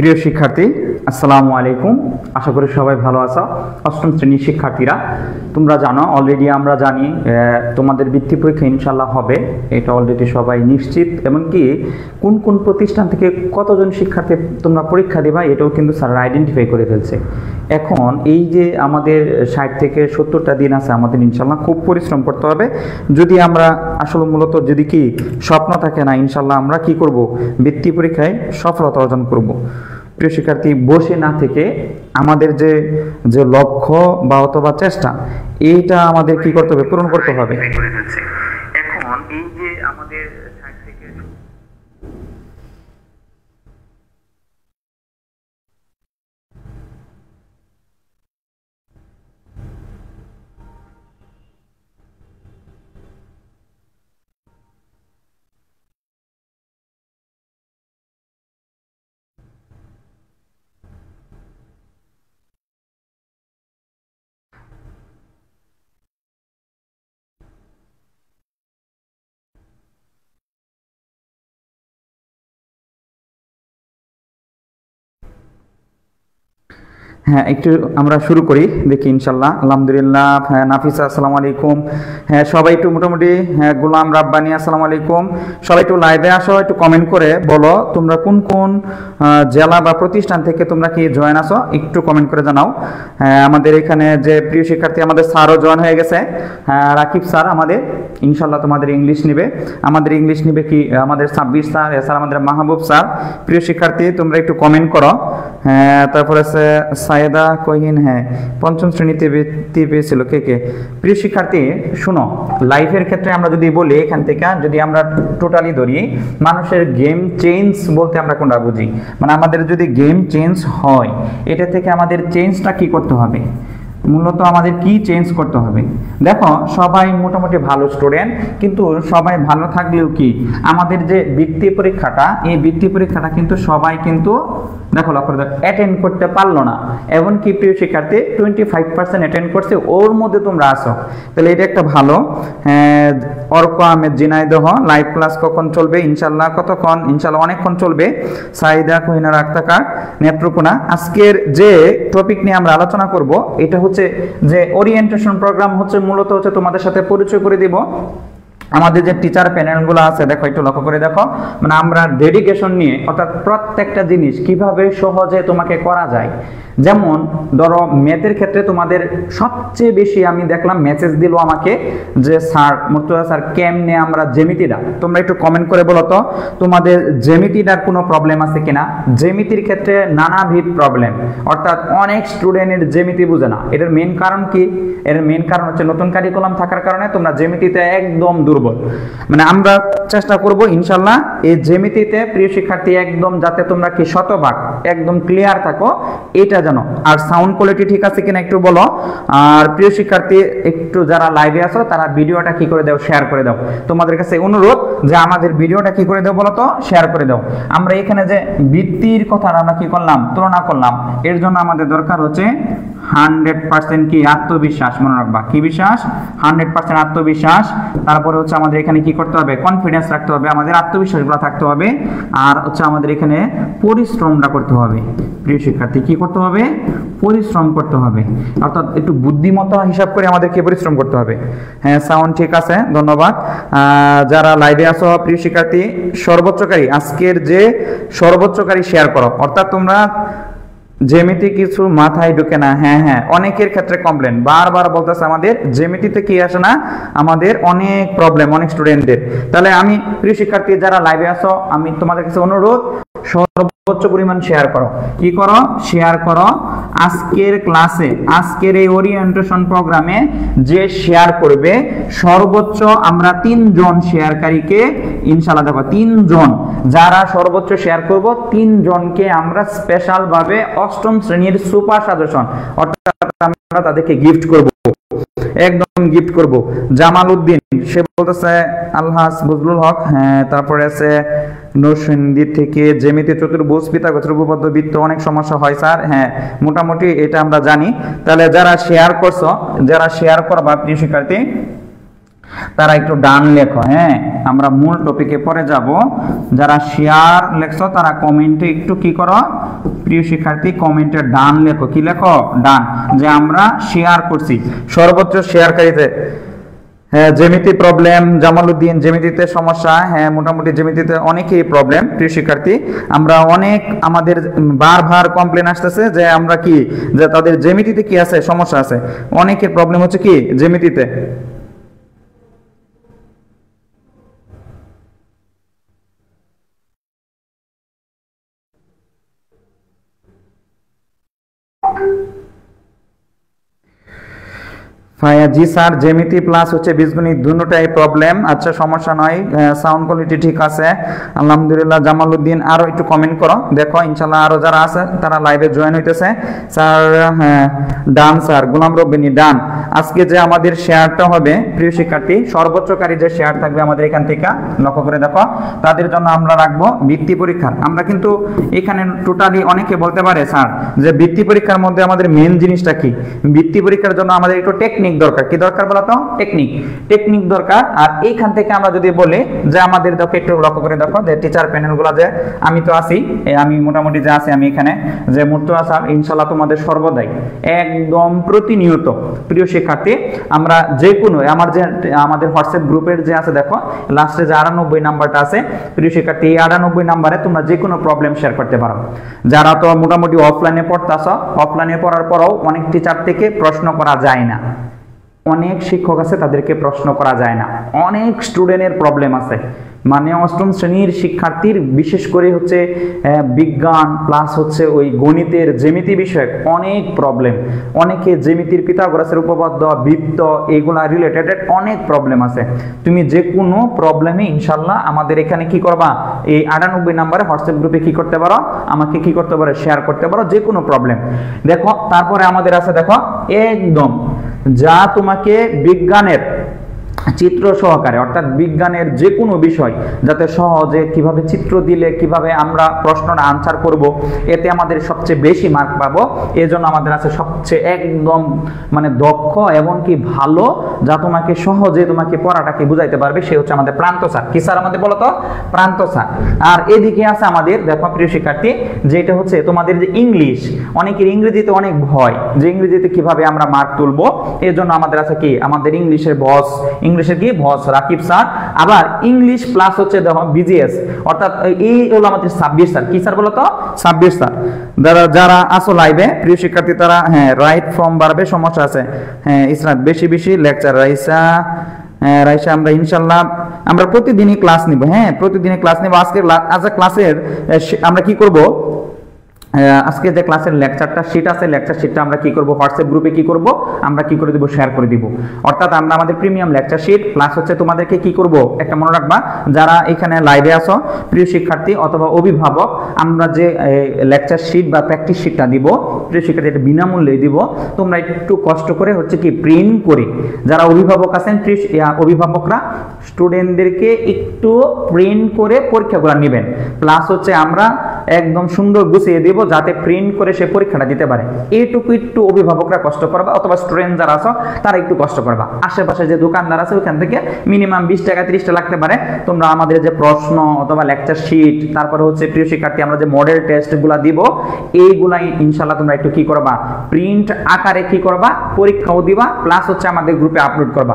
প্রিয় শিক্ষার্থী, আসসালামু আলাইকুম। আশা করি সবাই ভালো আছো। অষ্টম শ্রেণীর শিক্ষার্থীরা, তোমরা জানো, অলরেডি আমরা জানি তোমাদের বৃত্তি পরীক্ষা ইনশাল্লাহ হবে, এটা অলরেডি সবাই নিশ্চিত। এমনকি কোন কোন প্রতিষ্ঠান থেকে কতজন শিক্ষার্থী তোমরা পরীক্ষা দেবা এটাও কিন্তু স্যাররা আইডেন্টিফাই করে ফেলছে। এখন এই যে আমাদের 60 থেকে 70টা দিন আছে, আমাদের ইনশাল্লাহ খুব পরিশ্রম করতে হবে। যদি আমরা আসলে মূলত যদি কি স্বপ্ন থাকে না, ইনশাল্লাহ আমরা কি করব, বৃত্তি পরীক্ষায় সফলতা অর্জন করব। প্রিয় শিক্ষার্থী, বসে না থেকে আমাদের যে যে লক্ষ্য বা অথবা চেষ্টা, এইটা আমাদের কি করতে হবে, পূরণ করতে হবে। এখন এই যে আমাদের 60 থেকে হ্যাঁ, একটু আমরা শুরু করি দেখি ইনশাল্লাহ। আলহামদুলিল্লাহ। হ্যাঁ, নাফিসা আসসালামু আলাইকুম। হ্যাঁ, সবাই একটু মোটামুটি, হ্যাঁ, গোলাম রাব্বানি আসসালামু আলাইকুম। সবাই একটু লাইভে আসো, একটু কমেন্ট করে বলো তোমরা কোন কোন জেলা বা প্রতিষ্ঠান থেকে তোমরা কি জয়েন আসো, একটু কমেন্ট করে জানাও। হ্যাঁ, আমাদের এখানে যে প্রিয় শিক্ষার্থী, আমাদের স্যারও জয়েন হয়ে গেছে। হ্যাঁ, রাকিব স্যার আমাদের ইনশাল্লাহ তোমাদের ইংলিশ নিবে। আমাদের ইংলিশ নিবে কি আমাদের সাব্বির স্যার, এছাড়া আমাদের মাহবুব স্যার। প্রিয় শিক্ষার্থী তোমরা একটু কমেন্ট করো। হ্যাঁ, তারপরে আছে সায়েদা কহিন, হ্যাঁ, পঞ্চম শ্রেণীতে বৃত্তি পেয়েছিল কে কে। প্রিয় শিক্ষার্থী শুনো, লাইফের ক্ষেত্রে আমরা যদি বলি, এখান থেকে যদি আমরা টোটালি ধরি, মানুষের গেম চেঞ্জ বলতে আমরা কোনটা বুঝি, মানে আমাদের যদি গেম চেঞ্জ হয়, এটা থেকে আমাদের চেঞ্জটা কি করতে হবে, মূলত আমাদের কি চেঞ্জ করতে হবে। দেখো সবাই মোটামুটি ভালো স্টুডেন্ট, কিন্তু সবাই ভালো থাকলেও কি আমাদের যে বৃত্তি পরীক্ষাটা, এই বৃত্তি পরীক্ষাটা কিন্তু সবাই কিন্তু দেখো লক্ষ্য করে অ্যাটেন্ড করতে পারলো না। এমনকি প্রিয় শিক্ষার্থী 25% অ্যাটেন্ড করছে, ওর মধ্যে তোমরা আসো, তাহলে এটা একটা ভালো। অর্ক আহমেদ জিনাইদহ, লাইভ ক্লাস কখন চলবে? ইনশাল্লাহ কতক্ষণ? ইনশাল্লাহ অনেকক্ষণ চলবে। সাইদা কোহিনা রাক্তাকার নেত্রকোনা। আজকের যে টপিক নিয়ে আমরা আলোচনা করব, এটা হচ্ছে যে ওরিয়েন্টেশন প্রোগ্রাম হচ্ছে মূলত হচ্ছে তোমাদের সাথে পরিচয় করে দিব। আমাদের যে টিচার প্যানেলগুলো আছে দেখো, একটু লক্ষ্য করে দেখো, মানে আমরা ডেডিকেশন নিয়ে, অর্থাৎ প্রত্যেকটা জিনিস কিভাবে সহজে তোমাকে করা যায়। যেমন ধরো ম্যাথের ক্ষেত্রে তোমাদের সবচেয়ে বেশি আমি দেখলাম মেসেজ দিল আমাকে যে স্যার মুর্তজা স্যার কেমনে আমরা জ্যামিতিটা, তোমরা একটু কমেন্ট করে বলো তো তোমাদের জ্যামিতিটার কোনো প্রবলেম আছে কিনা। জ্যামিতির ক্ষেত্রে নানাবিধ প্রবলেম, অর্থাৎ অনেক স্টুডেন্টের জ্যামিতি বুঝে না। এটার মেন কারণ কি? এর মেন কারণ হচ্ছে নতুন কারিকুলাম থাকার কারণে তোমরা জ্যামিতিতে একদম দুর্বল। মানে আমরা চেষ্টা করব ইনশাল্লাহ এই জ্যামিতিতে প্রিয় শিক্ষার্থী একদম যাতে তোমরা কি শতভাগ একদম ক্লিয়ার থাকো, এটা জানো। আর সাউন্ড কোয়ালিটি ঠিক আছে কিনা একটু বলো। আর প্রিয় শিক্ষার্থী একটু যারা লাইভে আছো তারা ভিডিওটা কি করে দাও, শেয়ার করে দাও। তোমাদের কাছে অনুরোধ যে আমাদের ভিডিওটা কি করে দাও বলো তো, শেয়ার করে দাও। আমরা এখানে যে বৃত্তির কথা আমরা কি করলাম, তুলনা করলাম, এর জন্য আমাদের দরকার হচ্ছে 100% কি আত্মবিশ্বাস। মনে রাখবা কি বিশ্বাস? 100% আত্মবিশ্বাস। তারপরে হচ্ছে আমাদের এখানে কি করতে হবে, কনফিডেন্স রাখতে হবে, আমাদের আত্মবিশ্বাসগুলো থাকতে হবে। আর হচ্ছে আমাদের এখানে পরিশ্রমটা করতে হবে। প্রিয় শিক্ষার্থী কি করতে হবে? পরিশ্রম করতে হবে, অর্থাৎ একটু বুদ্ধিমত্তা হিসাব করে আমাদেরকে পরিশ্রম করতে হবে। হ্যাঁ, সাউন্ড ঠিক আছে, ধন্যবাদ। যারা লাইভে আসো প্রিয় শিক্ষার্থী, সর্বোচ্চকারী আজকের যে সর্বোচ্চকারী শেয়ার করো, অর্থাৎ তোমরা জ্যামিতি কিছু মাথায় ঢুকে না। হ্যাঁ হ্যাঁ, অনেকের ক্ষেত্রে কমপ্লেন বারবার বলতেছে আমাদের জ্যামিতিতে কি আসে না, আমাদের অনেক প্রবলেম অনেক স্টুডেন্টদের। তাহলে আমি প্রিয় শিক্ষার্থী যারা লাইভে আসো, আমি তোমাদের কাছে অনুরোধ সর্বোচ্চ পরিমাণ শেয়ার করো। কি করো? শেয়ার করো। আজকের ক্লাসে, আজকের এই ওরিয়েন্টেশন প্রোগ্রামে যে শেয়ার করবে সর্বোচ্চ আমরা 3 জন শেয়ারকারীকে ইনশাআল্লাহ দেখো 3 জন যারা সর্বোচ্চ শেয়ার করব 3 জনকে আমরা স্পেশাল ভাবে 8ম শ্রেণীর সুপার সাজেশন, অর্থাৎ আমরা তাদেরকে গিফট করব, একদম গিফট করব। জামাল উদ্দিন সে বলতেছে, আলহাস বজলুল হক, হ্যাঁ, তারপরে আছে নরসিংদী থেকে জ্যামিতি চতুর্ভুজ পিথাগোরাস উপপাদ্য বৃত্ত অনেক সমস্যা হয় স্যার। হ্যাঁ, মোটামুটি এটা আমরা জানি। তাহলে যারা শেয়ার করছো, যারা শেয়ার করবা প্রিয় শিক্ষার্থী, তারা একটু ডান লেখো। হ্যাঁ, আমরা মূল টপিকে পরে যাব। যারা শেয়ার লেখছো তারা কমেন্টে একটু কি করো প্রিয় শিক্ষার্থী, কমেন্টে ডান লেখো। কি লেখো? ডান, যে আমরা শেয়ার করছি। সর্বোচ্চ শেয়ারকারীতে হ্যাঁ, জ্যামিতি প্রবলেম, জামালউদ্দিন জ্যামিতিতে সমস্যা। হ্যাঁ, মোটামুটি জ্যামিতিতে অনেকেই প্রবলেম প্রিয় শিক্ষার্থী। আমরা অনেক আমাদের বারবার কমপ্লেন আসতেছে যে আমরা কি, যে তাদের জ্যামিতিতে কি আছে, সমস্যা আছে। অনেকের প্রবলেম হচ্ছে কি জ্যামিতিতে। জি স্যার, জ্যামিতি প্লাস হচ্ছে বীজগণিত দুটোটাই প্রবলেম। আচ্ছা, সমস্যা নয়। সাউন্ড কোয়ালিটি ঠিক আছে, আলহামদুলিল্লাহ। জামালউদ্দিন আরো একটু কমেন্ট করো, দেখো ইনশাআল্লাহ আরো যারা আছে তারা লাইভে জয়েন হইতেছে। স্যার হ্যাঁ, ডান স্যার। গোলাম রব্বানী ডান। আজকে যে আমাদের শেয়ারটা হবে প্রিয় শিক্ষার্থী, সর্বোচ্চকারী যে শেয়ার থাকবে আমাদের এখান থেকে লক্ষ্য করে দেখো, তাদের জন্য আমরা রাখবো বৃত্তি পরীক্ষা। আমরা কিন্তু এখানে টোটালি অনেকে বলতে পারে স্যার যে বৃত্তি পরীক্ষার মধ্যে আমাদের মেন জিনিসটা কি। বৃত্তি পরীক্ষার জন্য আমাদের একটু টেকনিক টেকনিক দরকার। কি দরকার বলো তো? টেকনিক দরকার। আর এইখান থেকে আমরা যদি বলি যে আমাদের দেখো একটু লক্ষ্য করে দেখো যে টিচার প্যানেলগুলো যে আমি তো আছি, আমি মোটামুটি যে আছি আমি এখানে যে মুর্তজা স্যার ইনশাআল্লাহ তোমাদের সর্বদাই একদম প্রতিনিয়ত প্রিয় শিক্ষার্থী আমরা যে কোনো আমাদের হোয়াটসঅ্যাপ গ্রুপের যে আছে দেখো লাস্টে যে 98 নাম্বারটা আছে প্রিয় শিক্ষার্থী, এই 98 নাম্বারে তোমরা যে কোনো প্রবলেম শেয়ার করতে পারো। যারা তো মোটামুটি অফলাইনে পড়তাছো, অফলাইনে পড়ার পরও অনেক টিচার থেকে প্রশ্ন করা যায় না, অনেক শিক্ষক আছে তাদেরকে প্রশ্ন করা যায় না, অনেক স্টুডেন্টের প্রবলেম আছে। মানে অষ্টম শ্রেণীর শিক্ষার্থীর বিশেষ করে হচ্ছে বিজ্ঞান প্লাস হচ্ছে ওই গণিতের জ্যামিতি বিষয়ক অনেক প্রবলেম, অনেকে জ্যামিতির পিথাগোরাসের উপপাদ্য বৃত্ত এগুলা রিলেটেড অনেক প্রবলেম আছে। তুমি যে কোনো প্রবলেমে ইনশাল্লাহ আমাদের এখানে কি করবা, এই 98 নাম্বারে হোয়াটসঅ্যাপ গ্রুপে কি করতে পারো, আমাকে কি করতে পারো, শেয়ার করতে পারো যে কোনো প্রবলেম। দেখো তারপরে আমাদের আছে দেখো একদম যা তোমাকে বিজ্ঞানের চিত্র সহকারে অর্থাৎ বিজ্ঞানের যে কোনো বিষয় যাতে সহজে কিভাবে চিত্র দিলে কিভাবে আমরা প্রশ্নটা আনসার করব এতে আমাদের সবচেয়ে বেশি মার্ক পাবো, এজন্য আমাদের আছে সবচেয়ে একদম মানে দক্ষ এবং কি ভালো যা তোমাকে সহজে তোমাকে পড়াটাকে বুঝাইতে পারবে সে হচ্ছে আমাদের প্রান্ত স্যার। কি স্যার আমাদের বলো তো? প্রান্ত স্যার। আর এদিকে আছে আমাদের দেখো প্রিয় শিক্ষার্থী যেটা হচ্ছে তোমাদের যে ইংলিশ, অনেকের ইংরেজিতে অনেক ভয় যে ইংরেজিতে কিভাবে আমরা মার্ক তুলবো, এজন্য আমাদের আছে কি আমাদের ইংলিশের বস, ইংলিশের কি বস রাকিব স্যার। আবার ইংলিশ প্লাস হচ্ছে দেখো বিজিএস অর্থাৎ এই হলো আমাদের সাব্বির স্যার। কি স্যার বলো তো? সাব্বির স্যার। যারা আসো লাইভে প্রিয় শিক্ষার্থী তারা হ্যাঁ রাইট ফ্রম বারবে সমস্যা আছে, হ্যাঁ ইসরাত বেশি বেশি লেকচার রাইসা আমরা ইনশাল্লাহ আমরা প্রতিদিনই ক্লাস নিব, হ্যাঁ প্রতিদিনই ক্লাস নিব। আজকে ক্লাসের আমরা কি করব, আজকে যে ক্লাসের লেকচারটা শীট আছে লেকচার শীটটা আমরা কি করব হোয়াটসঅ্যাপ গ্রুপে কি করব আমরা কি করে দেব, শেয়ার করে দিব। অর্থাৎ আমরা আমাদের প্রিমিয়াম লেকচার শীট প্লাস হচ্ছে তোমাদেরকে কি করব একটা মনে রাখবা, যারা এখানে লাইভে আসো প্রিয় শিক্ষার্থী অথবা অভিভাবক, আমরা যে লেকচার শীট বা প্র্যাকটিস শীটটা দিব প্রিয় শিক্ষার্থী এটা বিনামূল্যে দিব, তোমরা একটু কষ্ট করে হচ্ছে কি প্রিন্ট করে, যারা অভিভাবক আছেন অভিভাবকরা স্টুডেন্টদেরকে একটু প্রিন্ট করে পরীক্ষাগুলো নেবেন, প্লাস হচ্ছে আমরা একদম সুন্দর গুছিয়ে দিব যাতে প্রিন্ট করে সে পরীক্ষাটা দিতে পারে। এইটুকু একটু অভিভাবকরা কষ্ট করবা অথবা স্টুডেন্ট যারা আছো তারা একটু কষ্ট করবা। আশেপাশে যে দোকানদার আছে ওখান থেকে মিনিমাম 20 টাকা 30 টাকা লাগতে পারে। তোমরা আমাদের যে প্রশ্ন অথবা লেকচার শীট তারপরে হচ্ছে প্রিয় শিক্ষার্থী আমরা যে মডেল টেস্টগুলো দিব এইগুলাই ইনশাআল্লাহ তোমরা একটু কি করবা প্রিন্ট আকারে কি করবা পরীক্ষাও দিবা, প্লাস হচ্ছে আমাদের গ্রুপে আপলোড করবা।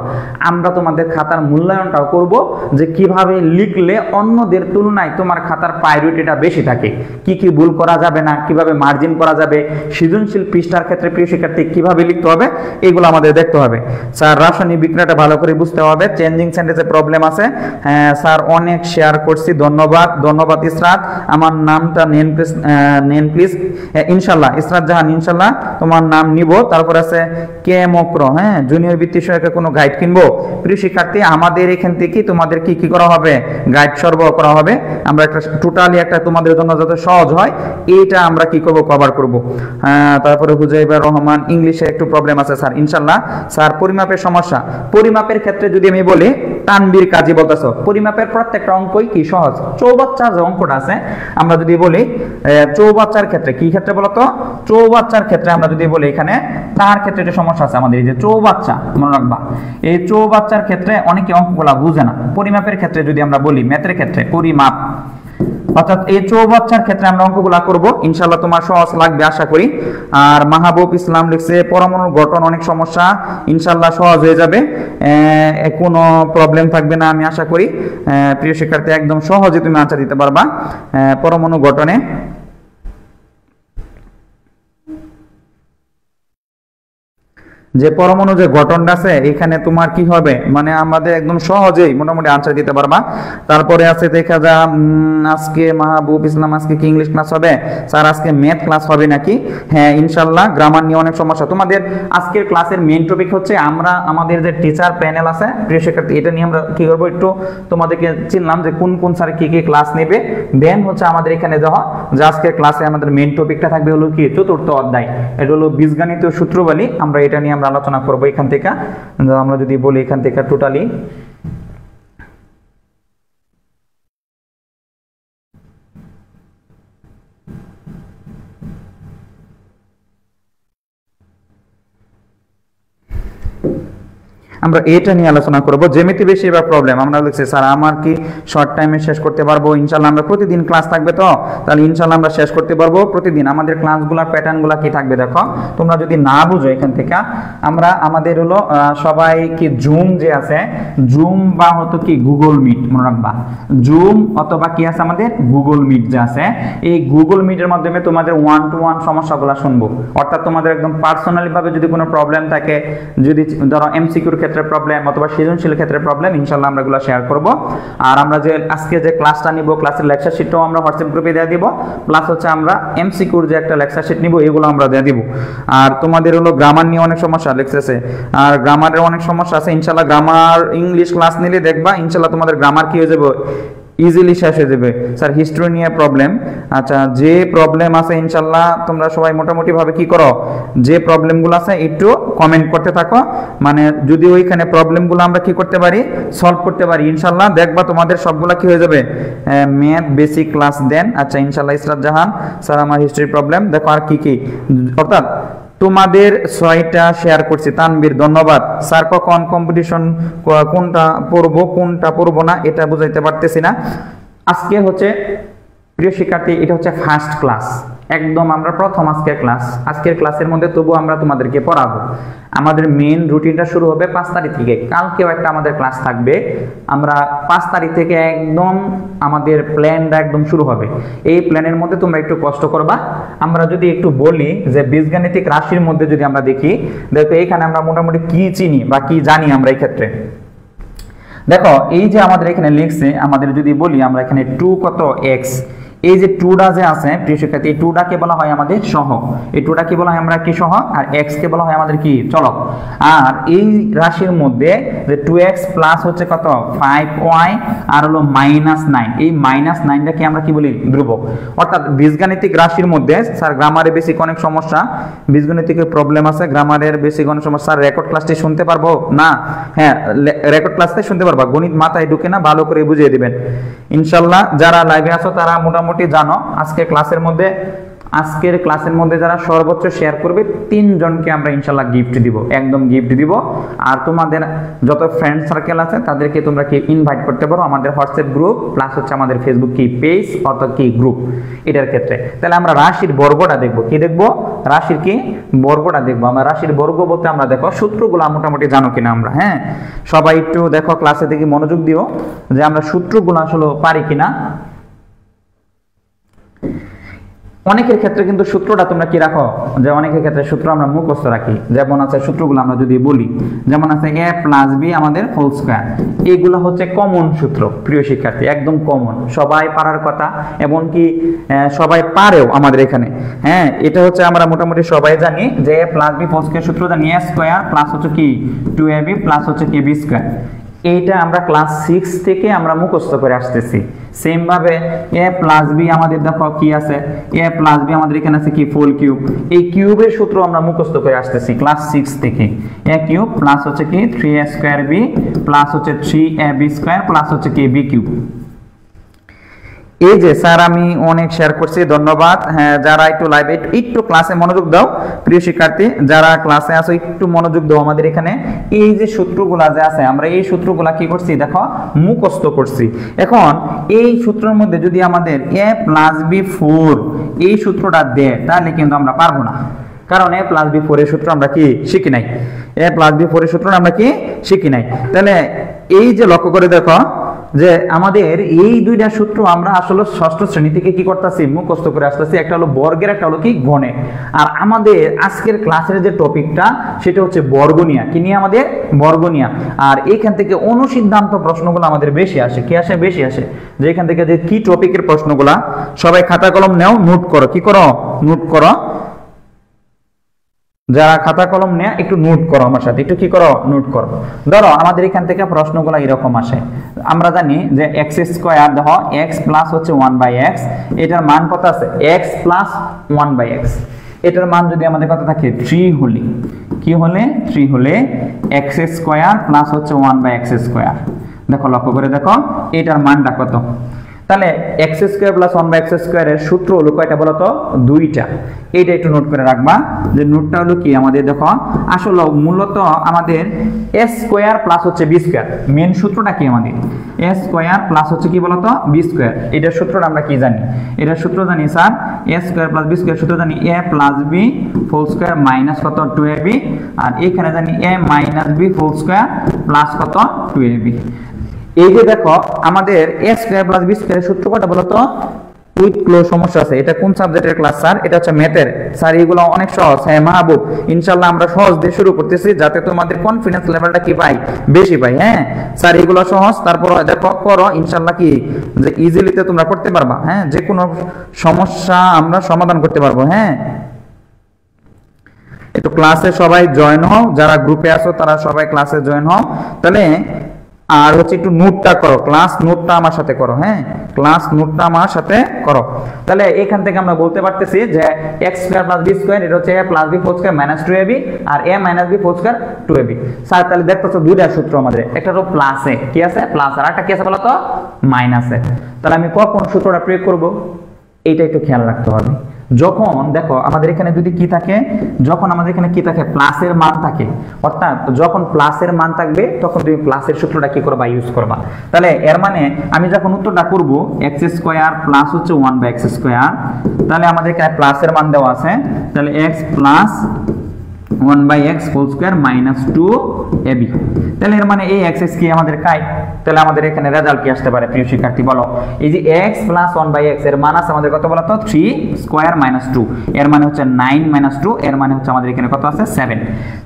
আমরা তোমাদের খাতার মূল্যায়নটাও করব যে কিভাবে লিখলে অন্যদের তুলনায় তোমার খাতার প্রায়োরিটিটা বেশি থাকে, কি কি ভুল করা যাবে না, কিভাবে মার্জিন করা যাবে, সৃজনশীল পৃষ্ঠার ক্ষেত্রে প্রিয় শিক্ষার্থী কিভাবে লিখতে হবে এগুলো আমাদের দেখতে হবে। স্যার রাসায়নিক বিক্রিয়াটা ভালো করে বুঝতে হবে, চেঞ্জিং সেন্টেন্সে প্রবলেম আছে। হ্যাঁ স্যার অনেক শেয়ার করছি, ধন্যবাদ ইসরাত। আমার নামটা নেন প্লিজ। ইনশাল্লাহ ইসরাত জাহান ইনশাল্লাহ তোমার নাম নিব। তারপর আছে কে মক্র, হ্যাঁ জুনিয়র বৃত্তি সহায়িকা কোনো গাইড কিনবো প্রিয় শিক্ষার্থী, আমাদের এখান থেকে তোমাদের কি কি করা হবে গাইড সরবরাহ করা হবে। আমরা একটা টোটালি একটা তোমাদের জন্য যাতে সহজ হয় এটা আমরা কি করব কভার করব। তারপরে হুজাইবা রহমান ইংলিশে একটু প্রবলেম আছে স্যার ইনশাল্লাহ। স্যার পরিমাপের সমস্যা, পরিমাপের ক্ষেত্রে যদি আমি বলি তানবীর কাজী বলতেছো পরিমাপের প্রত্যেকটা অঙ্কই কি সহজ, চৌবাচ্চার যে অঙ্কটা আছে আমরা যদি বলি চৌবাচ্চার ক্ষেত্রে কি ক্ষেত্রে বলতো, চৌবাচ্চার ক্ষেত্রে আমরা যদি বলি এখানে তার ক্ষেত্রে একটা সমস্যা আছে আমাদের এই যে চৌবাচ্চা মনে রাখবা, এই চৌবাচ্চার ক্ষেত্রে অনেকে অঙ্কগুলা বুঝে না। পরিমাপের ক্ষেত্রে যদি আমরা বলি ম্যাথের ক্ষেত্রে পরিমাপ অর্থাৎ এই চৌবাচ্চার ক্ষেত্রে আমরা অঙ্কগুলা করব ইনশাআল্লাহ তোমার সহজ লাগবে আশা করি। আর মাহবুব ইসলাম লিখছে পরমাণুর গঠন অনেক সমস্যা, ইনশাআল্লাহ সহজ হয়ে যাবে, কোনো প্রবলেম থাকবে না আমি আশা করি। প্রিয় শিক্ষার্থী একদম সহজে তুমি আনসার দিতে পারবা পরমাণু গঠনে। যে পরমাণু যে গঠনটা আছে এখানে তোমার কি হবে মানে আমাদের একদম সহজেই মোটামুটি আনসার দিতে পারবা। তারপরে আছে দেখা যা আজকে মাহবুব ইসলাম আজকে কি ইংলিশ ক্লাস হবে স্যার, আজকে ম্যাথ ক্লাস হবে নাকি? হ্যাঁ ইনশাল্লাহ, গ্রামার নিয়ে অনেক সমস্যা। তোমাদের আজকের ক্লাসের মেইন টপিক হচ্ছে আমরা আমাদের যে টিচার প্যানেল আছে প্রিয় শিক্ষার্থী এটা নিয়ে আমরা কি করবো একটু তোমাদেরকে চিনলাম যে কোন কোন স্যার কি কি ক্লাস নেবে। দেন হচ্ছে আমাদের এখানে যাওয়া যে আজকের ক্লাসে আমাদের মেইন টপিকটা থাকবে হলো কি চতুর্থ অধ্যায়, এটা হলো বীজগণিতীয় সূত্রাবলী। আমরা এটা নিয়ে আলোচনা করব এখান থেকে। আমরা যদি বলি এখান থেকে টোটালি আমরা এটা নিয়ে আলোচনা করব। জ্যামিতি বেশিরভাগ প্রবলেম আমরা লিখছি স্যার আমার কি শর্ট টাইমে শেষ করতে পারবো? ইনশাআল্লাহ আমরা প্রতিদিন ক্লাস থাকবে, তো তাহলে ইনশাআল্লাহ আমরা শেষ করতে পারবো প্রতিদিন। আমাদের ক্লাসগুলোর প্যাটার্নগুলো কি থাকবে দেখো, তোমরা যদি না বুঝো এখান থেকে, আমরা আমাদের হলো সবাই কি জুম যে আছে, জুম বা হতো কি গুগল মিট, মনে রাখবা জুম অথবা কি আছে আমাদের গুগল মিট যে আছে, এই গুগল মিটের মাধ্যমে তোমাদের 1-to-1 সমস্যাগুলো শুনবো। অর্থাৎ তোমাদের একদম পার্সোনালি ভাবে যদি কোনো প্রবলেম থাকে, যদি ধরো এমসিকিউর ক্ষেত্রে প্রবলেম অথবা সৃজনশীল ক্ষেত্রে প্রবলেম, ইনশাআল্লাহ আমরা এগুলো শেয়ার করব। আর আমরা যে আজকে যে ক্লাসটা নিব, ক্লাসের লেকচার শিটটাও আমরা হোয়াটসঅ্যাপ গ্রুপে দিয়ে দিব, প্লাস হচ্ছে আমরা এমসিকিউর যে একটা লেকচার শিট নিব এগুলো আমরা দিয়ে দিব। আর তোমাদের হলো গ্রামার নিয়ে অনেক সমস্যা লিখতেছে, আর গ্রামারের অনেক সমস্যা আছে। ইনশাআল্লাহ গ্রামার ইংলিশ ক্লাস নিলে দেখবা ইনশাআল্লাহ তোমাদের গ্রামার কি হয়ে যাবে, ইজিলি শেষ হয়ে যাবে। স্যার হিস্ট্রি নিয়ে প্রবলেম, আচ্ছা যে প্রবলেম আছে ইনশাআল্লাহ তোমরা সবাই মোটামুটি ভাবে কি করো, যে প্রবলেমগুলো আছে একটু কমেন্ট করতে থাকো, মানে যদি ওইখানে প্রবলেমগুলো আমরা কি করতে পারি, সলভ করতে পারি, ইনশাআল্লাহ দেখবা তোমাদের সবগুলা কি হয়ে যাবে ম্যাথ বেসিক ক্লাস দেন। আচ্ছা ইনশাআল্লাহ ইসরাত জাহান স্যার আমার হিস্ট্রি প্রবলেম, দেখো আর কি কি, অর্থাৎ তোমাদের 6টা শেয়ার করছি। তানবীর ধন্যবাদ স্যার, কখন কম্পিটিশন, কোনটা পড়বো কোনটা পড়বো না এটা বুঝাইতে পারতেছি না। আজকে হচ্ছে প্রিয় শিক্ষার্থী এটা হচ্ছে ফার্স্ট ক্লাস, একদম আমরা প্রথম আজকের ক্লাস। আজকের ক্লাসের মধ্যে তবু আমরা তোমাদেরকে পড়াবো। আমাদের মেইন রুটিনটা শুরু হবে 5 তারিখ থেকে, কালকেও একটা আমাদের ক্লাস থাকবে। আমরা 5 তারিখ থেকে একদম আমাদের প্ল্যানটা একদম শুরু হবে। এই প্ল্যানের মধ্যে তোমরা একটু কষ্ট করবা। আমরা যদি একটু বলি যে বীজগাণিতিক রাশির মধ্যে যদি আমরা দেখি, দেখো এইখানে আমরা মোটামুটি কি চিনি বা কি জানি আমরা এই ক্ষেত্রে। দেখো এই যে আমাদের এখানে লিখছে, আমাদের যদি বলি আমরা এখানে 2 কত x, এই যে 2টা যে আছে প্রিয় শিক্ষার্থী, এই 2টাকে বলা হয় আমাদের সহগ, এই 2টাকে বলা হয় আমরা কি সহগ, আর x কে বলা হয় আমাদের কি চলক। আর এই রাশির মধ্যে যে 2x প্লাস হচ্ছে কত 5y আর হলো -9, এই -9টাকে আমরা কি বলি ধ্রুবক। অর্থাৎ বীজগাণিতিক রাশির মধ্যে স্যার গ্রামারে বেসিক অনেক সমস্যা, বীজগণিতিকের প্রবলেম আছে, গ্রামারের বেসিক অনেক সমস্যা। রেকর্ড ক্লাসটি শুনতে পারবো না? হ্যাঁ রেকর্ড ক্লাসটা শুনতে পারবা, গণিত মাথায় ঢুকে না, ভালো করে বুঝিয়ে দিবেন ইনশাআল্লাহ। যারা লাইভে আছো তারা মোটামুটি জানো আজকের ক্লাসের মধ্যে যারা সর্বোচ্চ শেয়ার করবে 3 জনকে আমরা ইনশাআল্লাহ গিফট দিব, একদম গিফট দিব। আর তোমাদের যত ফ্রেন্ড সার্কেল আছে তাদেরকে তোমরা কি ইনভাইট করতে পারো আমাদের হোয়াটসঅ্যাপ গ্রুপ, প্লাস হচ্ছে আমাদের ফেসবুক কি পেজ অর্থাৎ কি গ্রুপ, এটার ক্ষেত্রে। তাহলে আমরা রাশির বর্গটা দেখব, কি দেখব, রাশির কি বর্গটা দেখব। আমরা রাশির বর্গ বলতে আমরা দেখো সূত্রগুলো মোটামুটি জানো কিনা আমরা, হ্যাঁ সবাই একটু দেখো ক্লাসে দেখি মনোযোগ দিও যে আমরা সূত্রগুলো আসলে পারি কিনা। অনেকের ক্ষেত্রে কিন্তু সূত্রটা তোমরা কি রাখো, যে অনেকের ক্ষেত্রে সূত্র আমরা মুখস্থ রাখি। যেমন আছে সূত্রগুলো আমরা যদি বলি, যেমন আছে a + b আমাদের হোল স্কয়ার, এগুলো হচ্ছে কমন সূত্র প্রিয় শিক্ষার্থী, একদম কমন, সবাই পারার কথা, এমনকি সবাই পারেও আমাদের এখানে। হ্যাঁ এটা হচ্ছে আমরা মোটামুটি সবাই জানি যে a + b হোল স্কয়ার সূত্র জানি, a স্কয়ার প্লাস হচ্ছে কি 2ab প্লাস হচ্ছে কি b স্কয়ার। এইটা আমরা ক্লাস 6 থেকে আমরা মুখস্থ করে আসতেছি। সেম ভাবে a + b আমাদের দেখো কি আছে, a + b আমাদের এখানে আছে কি ফুল কিউব, এই কিউবের সূত্র আমরা মুখস্থ করে আসতেছি ক্লাস 6 থেকে। a কিউব প্লাস হচ্ছে কি 3a² b প্লাস হচ্ছে 3ab² প্লাস হচ্ছে কি b কিউব। এই যে স্যার আমি অনেক শেয়ার করছি, ধন্যবাদ। হ্যাঁ যারা একটু লাইভে একটু ক্লাসে মনোযোগ দাও প্রিয় শিক্ষার্থী, যারা ক্লাসে আসো একটু মনোযোগ দাও। আমাদের এখানে এই যে সূত্রগুলা যে আছে, আমরা এই সূত্রগুলা কি করছি দেখো মুখস্থ করছি। এখন এই সূত্রের মধ্যে যদি আমাদের a + b 4 এই সূত্রটা দেয় তাহলে কিন্তু আমরা পারবো না, কারণ a + b 4 এর সূত্র আমরা কি শিখি নাই, a + b 4 এর সূত্র আমরা কি শিখি নাই। তাহলে এই যে লক্ষ্য করে দেখো যে আমাদের এই দুইটা সূত্র আমরা আসলে ষষ্ঠ শ্রেণী থেকে কি করতেছি মুখস্থ করে আসতেছি, একটা হলো বর্গের, একটা হলো কি ঘনের। আর আমাদের আজকের ক্লাসের যে টপিকটা সেটা হচ্ছে বর্গনীয়া, কি নিয়ে আমাদের বর্গনীয়া। আর এইখান থেকে অনুসিদ্ধান্ত প্রশ্নগুলো আমাদের বেশি আসে, কি আসে বেশি আসে, যে এখান থেকে যে কি টপিকের প্রশ্নগুলা, সবাই খাতা কলম নাও, নোট করো, কি করো নোট করো, যারা খাতা কলম নেয় একটু নোট করো আমার সাথে, একটু কি করো নোট করো। ধরো আমাদের এখান থেকে প্রশ্নগুলো এরকম আসে, আমরা জানি যে x² দেখো x প্লাস হচ্ছে 1/x, এটার মান কত আছে x প্লাস 1/x, এটার মান যদি আমাদের কত থাকে 3 হলে, কি হলে 3 হলে x² প্লাস হচ্ছে 1/x²। দেখো লক্ষ্য করে দেখো এটার মানটা কত, তাহলে এক্স স্কোয়ার প্লাস 1/x স্কোয়ারের সূত্র হলো কয়টা বলো তো? দুইটা। এইটা একটু নোট করে রাখবা যে নোটটা হলো কি আমাদের দেখো আসলে মূলত আমাদের a স্কোয়ার প্লাস হচ্ছে b স্কোয়ার, মেন সূত্রটা কি আমাদের a স্কোয়ার প্লাস হচ্ছে কি বলো তো b স্কোয়ার। এটার সূত্রটা আমরা কি জানি? এটার সূত্র জানি sir a square plus b square সূত্র জানি a plus b whole square minus কত 2ab, আর এখানে জানি a minus b whole square plus কত 2ab। এই যে দেখো আমাদের a স্কয়ার প্লাস b স্কয়ারের সূত্র কত বলো তো? উইথ ক্লোজ সমস্যা আছে। এটা কোন সাবজেক্টের ক্লাস স্যার? এটা হচ্ছে ম্যাথের। স্যার এগুলো অনেক সহজ। হ্যাঁ মাহবুব, ইনশাআল্লাহ আমরা সহজ দিয়ে শুরু করতেছি যাতে তোমাদের কনফিডেন্স লেভেলটা কি পাই, বেশি পাই। হ্যাঁ স্যার এগুলো সহজ, তারপর দেখো করো ইনশাআল্লাহ কি যে ইজিলিতে তোমরা করতে পারবা। হ্যাঁ যে কোনো সমস্যা আমরা সমাধান করতে পারবো। হ্যাঁ একটু ক্লাসে সবাই জয়েন হও, যারা গ্রুপে আছো তারা সবাই ক্লাসে জয়েন হও। তাহলে আর হচ্ছে একটু নোটটা করো, ক্লাস নোটটা আমার সাথে করো। হ্যাঁ ক্লাস নোটটা আমার সাথে করো। তাহলে এখান থেকে আমরা বলতে পারতেছি যে x square plus b square এটা হচ্ছে a plus b whole square minus 2ab আর a minus b whole square 2ab। Sir তাহলে দেখতেছো দুইটা সূত্র আমাদের, একটা হলো প্লাসে কি আছে প্লাস, আর একটা কি আছে বলো তো মাইনাসে। তাহলে আমি কখন সূত্রটা প্রয়োগ করব এইটা একটু খেয়াল রাখতে হবে। যখন দেখো আমাদের এখানে যদি কি থাকে, যখন আমাদের এখানে কি থাকে প্লাসের মান থাকে, অর্থাৎ যখন প্লাসের মান থাকবে তখন তুমি প্লাসের সূত্রটা কি করবা ইউজ করবা। তাহলে এর মানে আমি যখন উত্তরটা করব x স্কয়ার প্লাস হচ্ছে 1/x স্কয়ার, তাহলে আমাদের এখানে প্লাসের মান দেওয়া আছে, তাহলে x plus 1/x whole square minus 2ab। তাহলে এর মানে এই x কি আমাদের কাই, তাহলে আমাদের এখানে রেজাল্ট কি আসতে পারে প্রিয় শিক্ষার্থী বলো? এই যে x প্লাস 1/x এর মান আছে আমাদের কত বলো তো 3 স্কয়ার মাইনাস 2, এর মানে হচ্ছে 9 মাইনাস 2, এর মানে হচ্ছে আমাদের এখানে কত আছে 7।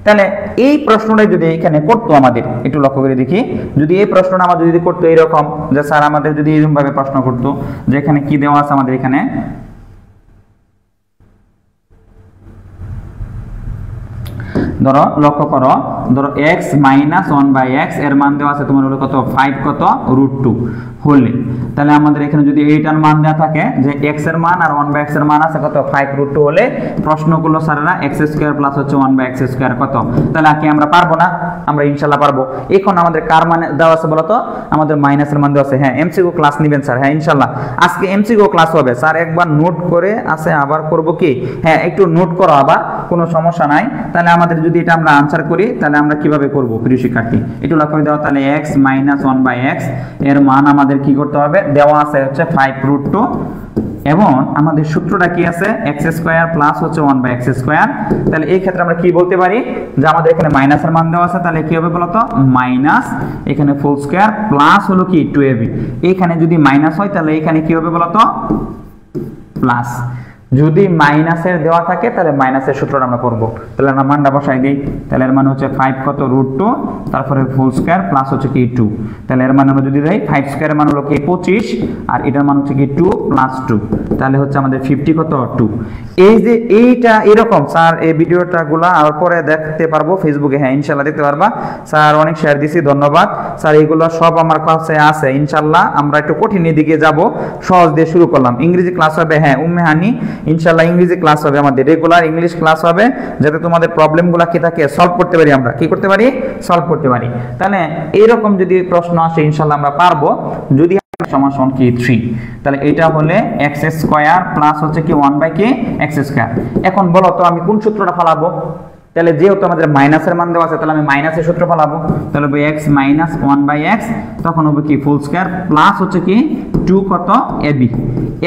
তাহলে এই প্রশ্নটা যদি এখানে করতো আমাদের একটু লক্ষ্য করে দেখি, যদি এই প্রশ্নটা আমাদের যদি করতো এরকম যে স্যার আমাদের যদি এরকম ভাবে প্রশ্ন করতো যে এখানে কি দেওয়া আছে আমাদের এখানে ধরো লক্ষ্য করো, ধরো x মাইনাস 1/x এর মান দেওয়া আছে তোমার হলো কত 5 কত √2 হলে, তাহলে আমাদের এখানে যদি এইটার মান দেওয়া থাকে যে x এর মান আর 1/x এর মান আছে কত 5 √2 হলে প্রশ্ন করলো স্যারেরা x স্কয়ার প্লাস হচ্ছে 1/x স্কয়ার কত, তাহলে কি আমরা পারবো না? আমরা ইনশাআল্লাহ পারবো। এখন আমাদের কার মান দেওয়া আছে বলো তো? আমাদের মাইনাসের মান দেওয়া আছে। হ্যাঁ এমসিকিউ ক্লাস নেবেন স্যার? হ্যাঁ ইনশাআল্লাহ আজকে এমসিকিউ ক্লাস হবে স্যার, একবার নোট করে আছে আবার করব কি? হ্যাঁ একটু নোট করো আবার, কোনো সমস্যা নাই। তাহলে আমাদের যদি এটা আমরা আনসার করি তাহলে আমরা কিভাবে করব প্রিয় শিক্ষার্থী একটু লক্ষ্য করে দাও। তাহলে x মাইনাস 1/x এর মান আমাদের কি করতে হবে, দেওয়া আছে হচ্ছে 5 √2 এবং আমাদের সূত্রটা কি আছে x স্কয়ার প্লাস হচ্ছে 1/x স্কয়ার। তাহলে এই ক্ষেত্রে আমরা কি বলতে পারি যে আমাদের এখানে মাইনাসের মান দেওয়া আছে, তাহলে কি হবে বলতো মাইনাস এখানে ফুল স্কয়ার প্লাস হলো কি 2ab। এখানে যদি মাইনাস হয় তাহলে এখানে কি হবে বলতো প্লাস। যদি মাইনাসের দেওয়া থাকে তাহলে মাইনাসের সূত্রটা আমরা করব। তাহলে আমরা মানটা বসাই দেই, তাহলে এর মানে হচ্ছে 5 কত √2 তারপরে ফুল স্কয়ার প্লাস হচ্ছে কি 2, তাহলে এর মানে আমরা যদি দেই 5 স্কয়ারের মান হলো কি 25 আর এটার মান হচ্ছে কি 2 প্লাস 2, তাহলে হচ্ছে আমাদের 50 কত 2। এই যে এইটা এরকম স্যার এই ভিডিওটা গুলা আর পরে দেখতে পারবো ফেসবুকে। হ্যাঁ ইনশাআল্লাহ দেখতে পারবা স্যার, অনেক শেয়ার দিছি ধন্যবাদ স্যার। এইগুলো সব আমার কাছে আছে ইনশাআল্লাহ। আমরা একটু কঠিনের দিকে যাব, সহজ দিয়ে শুরু করলাম। ইংরেজি ক্লাস হবে, হ্যাঁ উম্মে হানি ইনশাআল্লাহ ইংরেজি ক্লাস হবে, আমাদের রেগুলার ইংলিশ ক্লাস হবে যাতে তোমাদের প্রবলেমগুলো কি থাকে সলভ করতে পারি, আমরা কি করতে পারি সলভ করতে পারি। তাহলে এইরকম যদি প্রশ্ন আসে ইনশাআল্লাহ আমরা পারবো। যদি সমান কি 3, তাহলে এটা হলে x স্কয়ার প্লাস হচ্ছে কি 1/x স্কয়ার। এখন বলো তো আমি কোন সূত্রটা ফলাবো? তাহলে যেহেতু আমাদের মাইনাসের মান দেওয়া আছে তাহলে আমি মাইনাসের সূত্র ফলাবো। তাহলে হবে x মাইনাস 1/x, তখন হবে কি ফুল স্কয়ার প্লাস হচ্ছে কি 2 কত ab।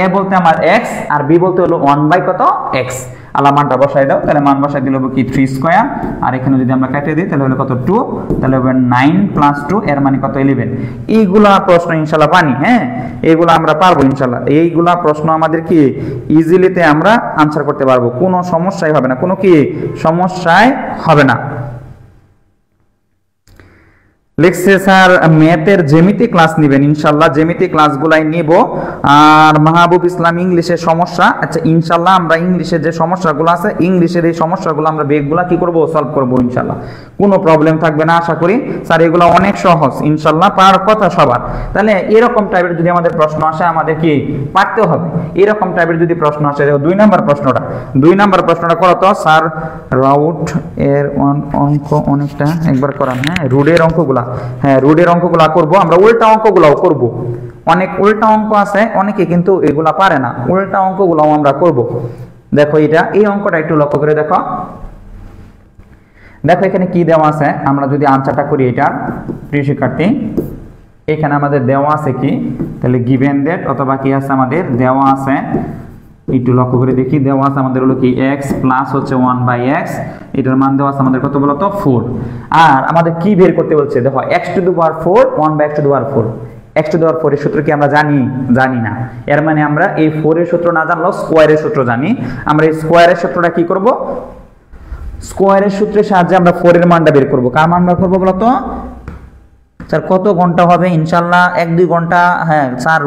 a বলতে আমার x আর b বলতে হলো 1 কত x। আল্লাহ মানটা বসাই দাও, তাহলে মান বসাই দিলে হবে কি 3 স্কয়ার, আর এখানে যদি আমরা কেটে দিই তাহলে হলো কত 2, তাহলে হবে 9 প্লাস 2 এর মানে কত 11। এইগুলা প্রশ্ন ইনশাআল্লাহ পানি, হ্যাঁ এইগুলা আমরা পারবো ইনশাআল্লাহ। এইগুলা প্রশ্ন আমাদের কি ইজিলিতে আমরা আনসার করতে পারবো, কোনো সমস্যাই হবে না, কোনো কি সমস্যাই হবে না। লিখছে স্যার ম্যাথের জ্যামিতি ক্লাস নেবেন ইনশাআল্লাহ, জ্যামিতি ক্লাসগুলাই নিব। আর মাহবুব ইসলাম ইংলিশের সমস্যা, আচ্ছা ইনশাআল্লাহ আমরা ইংলিশের যে সমস্যাগুলো আছে ইংলিশের এই সমস্যাগুলো আমরা বেগগুলা কি করব সলভ করব ইনশাআল্লাহ, কোনো প্রবলেম থাকবে না আশা করি স্যার। এগুলো অনেক সহজ ইনশাআল্লাহ, পার কথা সবার। তাহলে এরকম টাইপের যদি আমাদের প্রশ্ন আসে আমাদের কি পারতে হবে। এরকম টাইপের যদি প্রশ্ন আসে, 2 নাম্বার প্রশ্নটা করো তো স্যার। রাউট এর অঙ্ক অনেকটা একবার করান, হ্যাঁ রুডের অঙ্কগুলা, হ্যাঁ রুডের অঙ্কগুলা করব আমরা, উল্টা অঙ্কগুলাও করব। অনেক উল্টা অঙ্ক আছে, অনেকে কিন্তু এগুলা পারে না, উল্টা অঙ্কগুলো আমরা করব। দেখো এই অঙ্কটা একটু লক্ষ্য করে দেখো। দেখো এখানে কি দেওয়া আছে, আমরা যদি আনসারটা করি এটার, প্রিয় শিক্ষার্থী এখানে আমাদের দেওয়া আছে কি, তাহলে গিভেন দ্যাট অথবা কি আছে আমাদের দেওয়া আছে, একটু লক্ষ্য করে দেখি, দেওয়া আছে আমাদের হলো কি x প্লাস হচ্ছে 1/x, এটার মান দেওয়া আছে আমাদের কত বলতো 4। আর আমাদের কি বের করতে বলছে, দেখো x to the power 4 1/x to the power 4, x to the power 4 এর সূত্র কি আমরা জানি না। এর মানে আমরা এই 4 এর সূত্র না জানলেও স্কয়ারের সূত্র জানি। আমরা এই স্কয়ারের সূত্রটা কি করব, স্কয়ারের সূত্রের সাহায্যে আমরা 4 এর মানটা বের করব। কার মান বের করব বলতো স্যার? কত ঘন্টা হবে? ইনশাল্লাহ 1-2 ঘন্টা। হ্যাঁ স্যার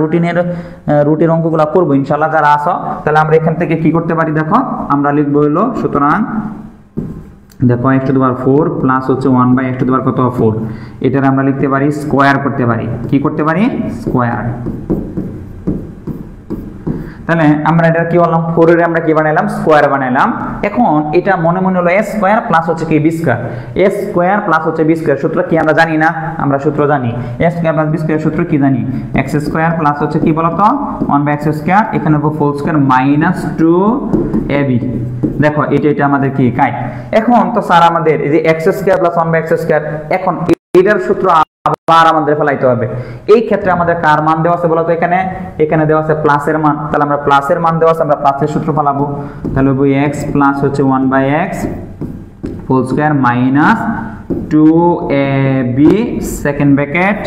রুটির অঙ্কগুলো করবো ইনশাল্লাহ যারা আসো। তাহলে আমরা এখান থেকে কি করতে পারি, দেখো আমরা লিখবো হলো, সুতরাং দেখো x to the power 4 plus হচ্ছে 1/x টু দি পাওয়ার কত 4, এটার আমরা লিখতে পারি স্কয়ার করতে পারি। কি করতে পারি? স্কয়ার। তাহলে আমরা এটা কি বললাম, 4 এর আমরা কি বানাইলাম, স্কয়ার বানাইলাম। এখন এটা মনে মনে হলো a স্কয়ার প্লাস হচ্ছে কি b square, a square plus হচ্ছে b স্কয়ার সূত্র কি আমরা জানি না? আমরা সূত্র জানি, a square plus b square সূত্র কি জানি, x স্কয়ার প্লাস হচ্ছে কি বলতো 1/x স্কয়ার, এখানে হবে হোল স্কয়ার মাইনাস 2ab। দেখো এটা আমাদের কি কাই। এখন তো স্যার আমাদের এই যে x square plus 1/x square, এখন এটার সূত্র আবার আমাদের ফেলাইতে হবে। এই ক্ষেত্রে আমাদের কার মান দেওয়া আছে বলতো, এখানে দেওয়া আছে প্লাসের মান, তাহলে আমরা প্লাসের মান দেওয়া আছে, আমরা প্লাসের সূত্র ফেলাবো। তাহলে হবে x প্লাস হচ্ছে 1/x whole square minus 2ab second bracket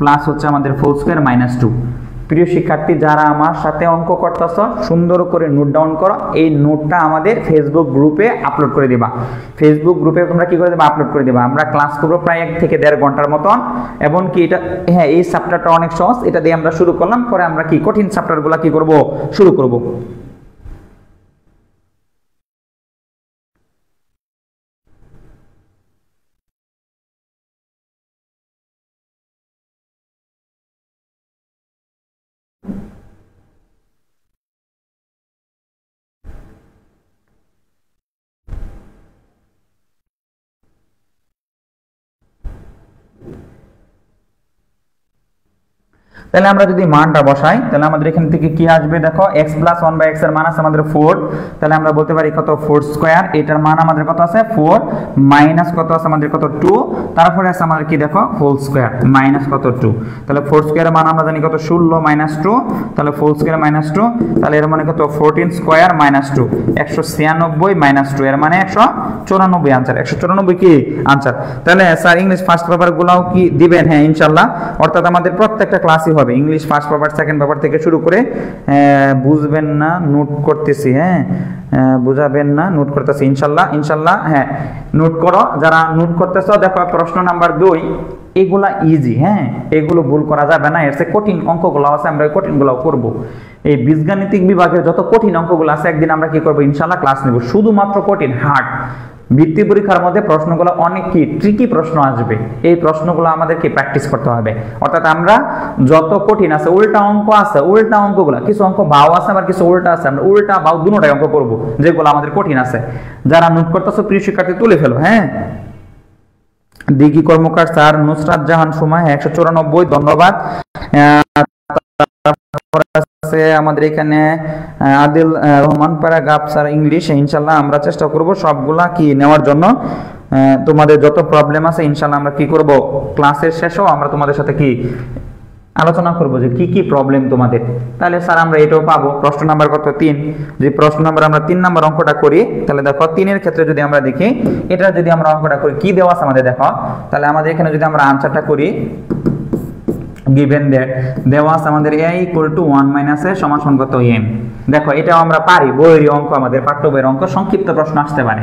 plus হচ্ছে আমাদের হোল স্কয়ার মাইনাস 2। প্রিয় শিক্ষার্থী যারা আমার সাথে অঙ্ক করতেছ, সুন্দর করে নোট ডাউন করো। এই নোটটা আমাদের ফেসবুক গ্রুপে আপলোড করে দিবা। ফেসবুক গ্রুপে তোমরা কি করে দেবা, আপলোড করে দিবা। আমরা ক্লাস করবো প্রায় 1 থেকে 1.5 ঘন্টার মতন। এবং কি এটা, হ্যাঁ এই চ্যাপ্টারটা অনেক সহজ, এটা দিয়ে আমরা শুরু করলাম, পরে আমরা কি কঠিন চ্যাপ্টারগুলো কি করব, শুরু করব। তাহলে আমরা যদি মানটা বসাই, তাহলে আমাদের এখান থেকে কি আসবে, দেখো x প্লাস 1/x এর মান আছে আমাদের 4, তাহলে আমরা বলতে পারি কত 4 স্কয়ার, এটার মান আমাদের কত আছে 4, মাইনাস কত আছে আমাদের কত 2, তারপরে আছে আমাদের কি দেখো হোল স্কয়ার মাইনাস কত 2, তাহলে 4 স্কয়ারের মান আমরা জানি কত 16 মাইনাস 2, তাহলে 4 স্কয়ার মাইনাস 2, তাহলে এর মানে কত 14 স্কয়ার মাইনাস 2, 196 মাইনাস 2 এর মানে 194 আনসার। 194 কি আনসার। তাহলে স্যার ইংলিশ ফার্স্ট পেপার গুলাও কি দিবেন? হ্যাঁ ইনশাআল্লাহ, অর্থাৎ আমাদের প্রত্যেকটা ক্লাসই হবে English first paper second paper থেকে শুরু করে। বুঝবেন না নোট করতেছি, হ্যাঁ বুঝাবেন না নোট করতেছি ইনশাল্লাহ। হ্যাঁ নোট করো, যারা নোট করতেছ দেখো প্রশ্ন নাম্বার 2 এগুলা ইজি, হ্যাঁ এগুলো ভুল করা যাবে না। এর চেয়ে কঠিন অঙ্কগুলো আছে, আমরা কঠিনগুলো করব। এই বীজগাণিতিক বিভাগের যত কঠিন অঙ্কগুলো আছে একদিন আমরা কি করব ইনশাল্লাহ ক্লাস নেব। শুধুমাত্র কঠিন হার্ড বৃত্তি পরীক্ষার মধ্যে প্রশ্নগুলো অনেক কি ট্রিকি প্রশ্ন আসবে, এই প্রশ্নগুলো আমাদেরকে প্র্যাকটিস করতে হবে। অর্থাৎ আমরা যত কঠিন আছে, উল্টা অঙ্ক আছে, উল্টা অঙ্কগুলো কিছু অঙ্ক বাও আছে আবার কিছু উল্টা আছে, আমরা উল্টা বাও দুটোটাই অঙ্ক করব যেগুলো আমাদের কঠিন আছে। যারা নোট করতেছো প্রিয় শিক্ষার্থী তুলে ফেলো। হ্যাঁ দিঘি কর্মকার স্যার, নুসরাত জাহান সময় 194 ধন্যবাদ। আমাদের এখানে Adil Rahman paragraph sir English, ইনশাল্লাহ আমরা চেষ্টা করব সবগুলা কি নেওয়ার জন্য। তোমাদের যত প্রবলেম আছে ইনশাল্লাহ আমরা কি করব ক্লাসের শেষেও আমরা তোমাদের সাথে কি আলোচনা করব যে কি কি প্রবলেম তোমাদের। তাহলে স্যার আমরা এটাও পাবো। প্রশ্ন নাম্বার কত 3, যে প্রশ্ন নাম্বার আমরা 3 নাম্বার অঙ্কটা করি, তাহলে দেখো 3 এর ক্ষেত্রে যদি আমরা দেখি, এটা যদি আমরা অঙ্কটা করি কি দেওয়া আছে আমাদের দেখো, তাহলে আমাদের এখানে যদি আমরা আনসারটা করি given that দেওয়া আছে আমাদের a equal to 1 minus a সমান কত m। দেখো এটাও আমরা পারি, বইয়ের অঙ্ক, আমাদের পাঠ্য বইয়ের অঙ্ক, সংক্ষিপ্ত প্রশ্ন আসতে পারে।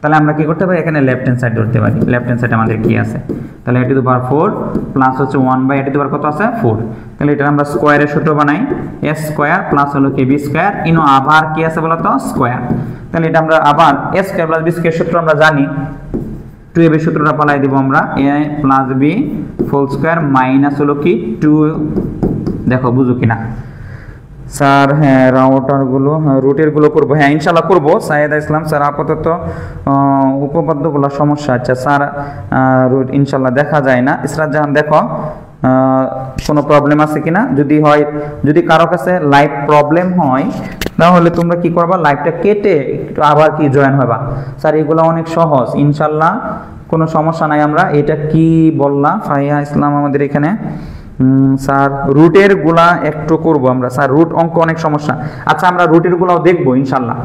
তাহলে আমরা কি করতে পারি, এখানে লেফট হ্যান্ড সাইড ধরতে পারি। লেফট হ্যান্ড সাইড আমাদের কি আছে, তাহলে a to the power 4 plus হচ্ছে 1/a to the power কত আছে 4, তাহলে এটা আমরা স্কয়ারের সূত্র বানাই, a স্কয়ার প্লাস হলো কি b স্কয়ার, ইনো আবার কি আছে বলতো স্কয়ার। তাহলে এটা আমরা আবার a square plus b square সূত্র আমরা জানি, 2ab সূত্রটা পালাই দিব আমরা, a plus b whole square minus হলো কি 2, দেখো বুঝো কিনা স্যার। হ্যাঁ রাউটারগুলো, হ্যাঁ রুটেরগুলো করবো, হ্যাঁ ইনশাল্লাহ করবো। সাইয়েদা ইসলাম স্যার আপাতত উপপাদ্যগুলো সমস্যা। আচ্ছা স্যার রুট ইনশাল্লাহ দেখা যায় না। ইসরাত জাহান দেখো কোনো প্রবলেম আছে কিনা, যদি হয়, যদি কারো কাছে লাইভ প্রবলেম হয় তাহলে তোমরা কি করবা, লাইভটা কেটে একটু আবার কি জয়েন হবা। স্যার এগুলো অনেক সহজ, ইনশাল্লাহ কোনো সমস্যা নাই। আমরা এটা কি বললাম ফাহিয়া ইসলাম আমাদের এখানে, স্যার রুটের গুলা একটু করব আমরা, স্যার রুট অঙ্ক অনেক সমস্যা। আচ্ছা আমরা রুটের গুলাও দেখবো ইনশাল্লাহ।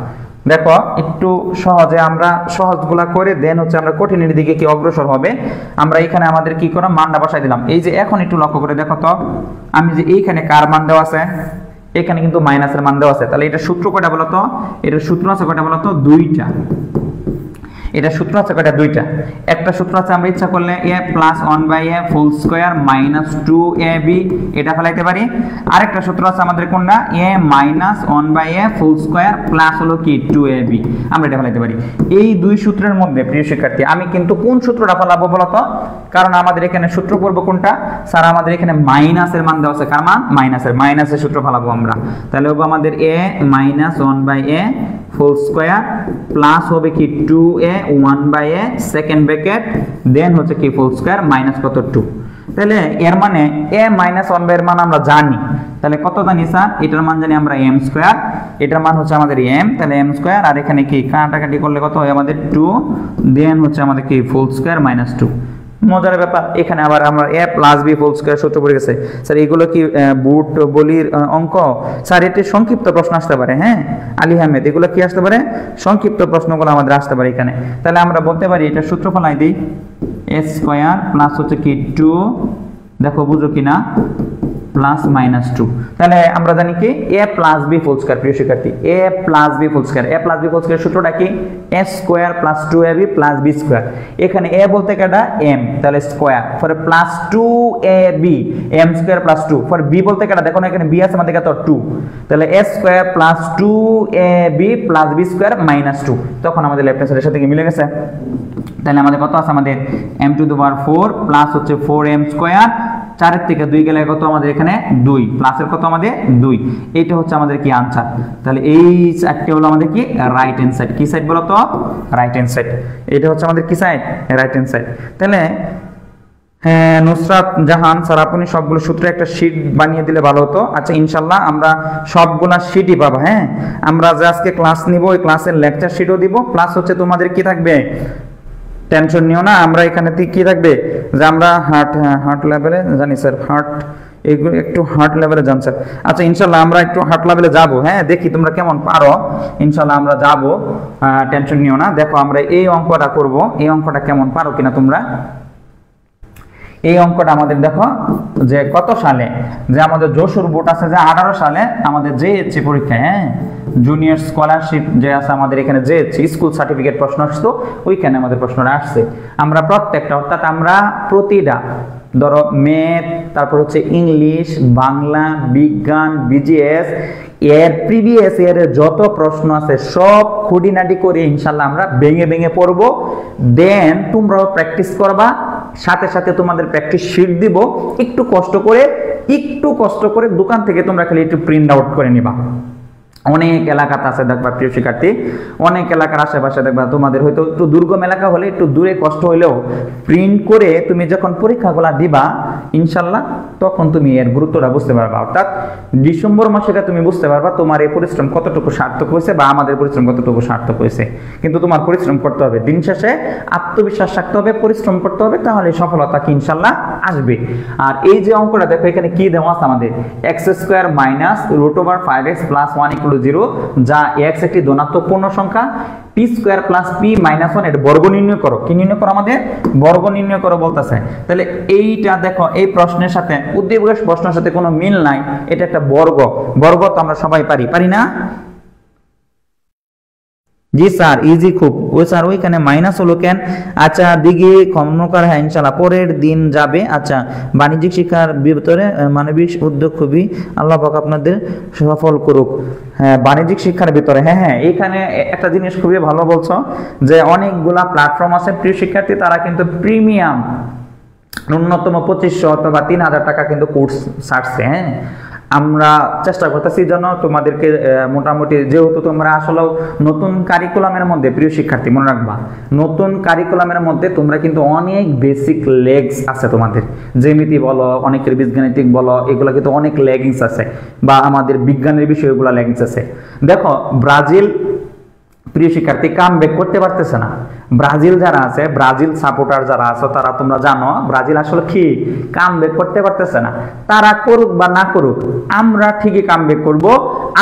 দেখো একটু সহজে আমরা সহজগুলা করে দেন হচ্ছে আমরা কঠিনের দিকে কি অগ্রসর হবে। আমরা এখানে আমাদের কি করলাম, মানটা বসাই দিলাম। এই যে এখন একটু লক্ষ্য করে দেখো তো, আমি যে এইখানে কার মান দেওয়া আছে, এখানে কিন্তু মাইনাসের মান দেওয়া আছে, তাহলে এটা সূত্র কয়টা বলো তো, এটার সূত্র আছে কয়টা বলো তো, দুইটা। এটা সূত্র আছে কয়টা, দুইটা। একটা সূত্র আছে আমরা ইচ্ছা করলে a plus 1/a whole square minus 2ab, এটা ফেলাইতে পারি। আরেকটা সূত্র আছে আমাদের কোনটা, a minus 1/a whole square plus হলো কি 2ab, আমরা এটা ফেলাইতে পারি। এই দুই সূত্রের মধ্যে প্রিয় শিক্ষার্থী আমি কিন্তু কোন সূত্রটা ফেলাবো বলতো, কারণ আমাদের এখানে সূত্র পড়বো কোনটা, স্যার আমাদের এখানে মাইনাসের মান দেওয়া আছে, কার মান, মাইনাসের সূত্র ফেলাবো আমরা। তাহলে হবে আমাদের a minus 1/a whole square plus হবে কি 2a 1/a সেকেন্ড ব্র্যাকেট দেন হচ্ছে কি হোল স্কয়ার মাইনাস কত 2। তাহলে এর মানে a মাইনাস 1/a এর মান আমরা জানি, তাহলে কত জানি স্যার, এটার মান জানি আমরা m স্কয়ার, এটার মান হচ্ছে আমাদের m, তাহলে m স্কয়ার আর এখানে কি কাটাকাটি করলে কত হয় আমাদের 2 দেন হচ্ছে আমাদের কি হোল স্কয়ার মাইনাস 2। মজার ব্যাপার, এখানে আবার আমরা a plus b whole square সূত্র পড়ে গেছে। স্যার এগুলো কি বুট বলির অঙ্ক, স্যার এটি সংক্ষিপ্ত প্রশ্ন আসতে পারে। হ্যাঁ আলী আহমেদ, এগুলো কি আসতে পারে, সংক্ষিপ্ত প্রশ্নগুলো আমাদের আসতে পারে এখানে। তাহলে আমরা বলতে পারি এটা সূত্র ফলাই দিই, a স্কয়ার প্লাস হচ্ছে কি 2, দেখো বুঝো কিনা, প্লাস মাইনাস 2। তাহলে আমরা জানি কি a plus b whole square, প্রিয় শিক্ষার্থী a plus b whole square, a plus b whole square সূত্রটা কি, a square plus 2ab plus b square. এখানে a বলতে কেটা m, তাহলে square for plus 2ab m square plus 2, for b বলতে কেটা দেখো না এখানে b আছে আমাদের কত 2, তাহলে a square plus 2ab plus b square minus 2, তখন আমাদের লেফট হ্যান্ড সাইডের সাথে কি মিলে গেছে। তাহলে আমাদের কত আছে, আমাদের m two the power 4 plus হচ্ছে 4m স্কয়ার, 4 এর থেকে 2 গেলে কত আমাদের এখানে 2, প্লাসের কত আমাদের 2, এইটা হচ্ছে আমাদের কি আনসার। তাহলে এই চারটি হলো আমাদের কি রাইট হ্যান্ড সাইড, কি সাইড বলো তো, রাইট হ্যান্ড সাইড। এটা হচ্ছে আমাদের কি সাইড, রাইট হ্যান্ড সাইড। তাহলে হ্যাঁ নুসরাত জাহান স্যার আপনি সবগুলো সূত্রে একটা শীট বানিয়ে দিলে ভালো হতো। আচ্ছা ইনশাল্লাহ আমরা সবগুলা শীটই পাবো। হ্যাঁ আমরা যে আজকে ক্লাস নিব ওই ক্লাসের লেকচার শীটও দিব, প্লাস হচ্ছে তোমাদের কি থাকবে, টেনশন নিও না, আমরা এখানে কি থাকবে যে আমরা হার্ট লেভেলে জানি স্যার, হার্ট এইগুলো একটু হার্ট লেভেলে জান স্যার। আচ্ছা ইনশাল্লাহ আমরা একটু হার্ট লেভেলে যাব। হ্যাঁ দেখি তোমরা কেমন পারো, ইনশাল্লাহ আমরা যাব, টেনশন নিও না। দেখো আমরা এই অঙ্কটা করব, এই অঙ্কটা কেমন পারো কিনা তোমরা। এই অঙ্কটা আমাদের দেখো যে কত সালে, যে আমাদের যশোর বোর্ড আছে যে 18 সালে আমাদের জেএসসি পরীক্ষায়, হ্যাঁ জুনিয়র স্কলারশিপ যে আছে আমাদের এখানে জেএসসি স্কুল সার্টিফিকেট প্রশ্ন আসতো, ওইখানে আমাদের প্রশ্নটা আসছে। আমরা প্রত্যেকটা অর্থাৎ আমরা প্রতিটা ধরো ম্যাথ, তারপর হচ্ছে ইংলিশ, বাংলা, বিজ্ঞান, বিজিএস এর প্রিভিয়াস ইয়ারের যত প্রশ্ন আছে সব খুঁটিনাটি করে ইনশাল্লাহ আমরা ভেঙে ভেঙে পড়বো। দেন তোমরাও প্র্যাকটিস করবা, সাথে সাথে তোমাদের প্র্যাকটিস শিট দিব, একটু কষ্ট করে দোকান থেকে তোমরা খালি একটু প্রিন্ট আউট করে নিবা। অনেক এলাকাতে আছে দেখবা প্রিয় শিক্ষার্থী, অনেক এলাকার আশেপাশে দেখবা তোমাদের হয়তো একটু দুর্গম এলাকা হলে একটু দূরে কষ্ট হইলেও প্রিন্ট করে তুমি যখন পরীক্ষাগুলো দিবা ইনশাল্লাহ তখন তুমি এর গুরুত্বটা বুঝতে পারবা। অর্থাৎ ডিসেম্বর মাসে তুমি বুঝতে পারবা তোমার এই পরিশ্রম কতটুকু সার্থক হয়েছে বা আমাদের পরিশ্রম কতটুকু সার্থক হয়েছে। কিন্তু তোমার পরিশ্রম করতে হবে, দিন শেষে আত্মবিশ্বাস রাখতে হবে, পরিশ্রম করতে হবে, তাহলে সফলতা কি ইনশাল্লাহ আসবে। আর এই যে অঙ্কটা দেখো এখানে কি দেওয়া আছে আমাদের, x square minus √5x plus 1 = 0, যা x একটি ধনাত্মক পূর্ণ সংখ্যা, p square plus p minus 1 এর বর্গ নির্ণয় করো। কি নির্ণয় করো, আমাদের বর্গ নির্ণয় করো বলতেছে। তাহলে এইটা দেখো এই প্রশ্নের সাথে উদ্দীপকের প্রশ্নের সাথে কোনো মিল নাই, এটা একটা বর্গ, বর্গ তো আমরা সবাই পারি না। জি স্যার ইজি খুব, ওই স্যার ওইখানে মাইনাস হলো কেন। আচ্ছা দিকে খননকার, হ্যাঁ ইনশাআল্লাহ পরের দিন যাবে। আচ্ছা বাণিজ্যিক শিক্ষার ভিতরে মানবিক উদ্যোগ খুবই আল্লাহ পাক আপনাদের সফল করুক। হ্যাঁ বাণিজ্যিক শিক্ষার ভিতরে, হ্যাঁ এইখানে একটা জিনিস খুবই ভালো বলছো যে অনেকগুলা প্ল্যাটফর্ম আছে প্রিয় শিক্ষার্থী, তারা কিন্তু প্রিমিয়াম ন্যূনতম 2500 অথবা 3000 টাকা কিন্তু কোর্স ছাড়ছে। হ্যাঁ আমরা চেষ্টা করতেছি যেন তোমাদেরকে মোটামুটি, যেহেতু তোমরা আসলে নতুন কারিকুলামের মধ্যে, প্রিয় শিক্ষার্থী মনে রাখবা, নতুন কারিকুলামের মধ্যে তোমরা কিন্তু অনেক বেসিক লেগস আছে তোমাদের, জ্যামিতি বলো, অনেকের বীজগাণিতিক বলো, এগুলো কিন্তু অনেক লেগিংস আছে, বা আমাদের বিজ্ঞানের বিষয়গুলো লেগিংস আছে। দেখো ব্রাজিল, প্রিয় শিক্ষার্থী, কাম ব্যাক করতে পারতেছে না। ব্রাজিল যারা আছে, ব্রাজিল সাপোর্টার যারা আছে, তারা তোমরা জানো ব্রাজিল আসলে কি কাম ব্যাক করতে পারতেছে না। তারা করুক বা না করুক, আমরা ঠিকই কাম ব্যাক করবো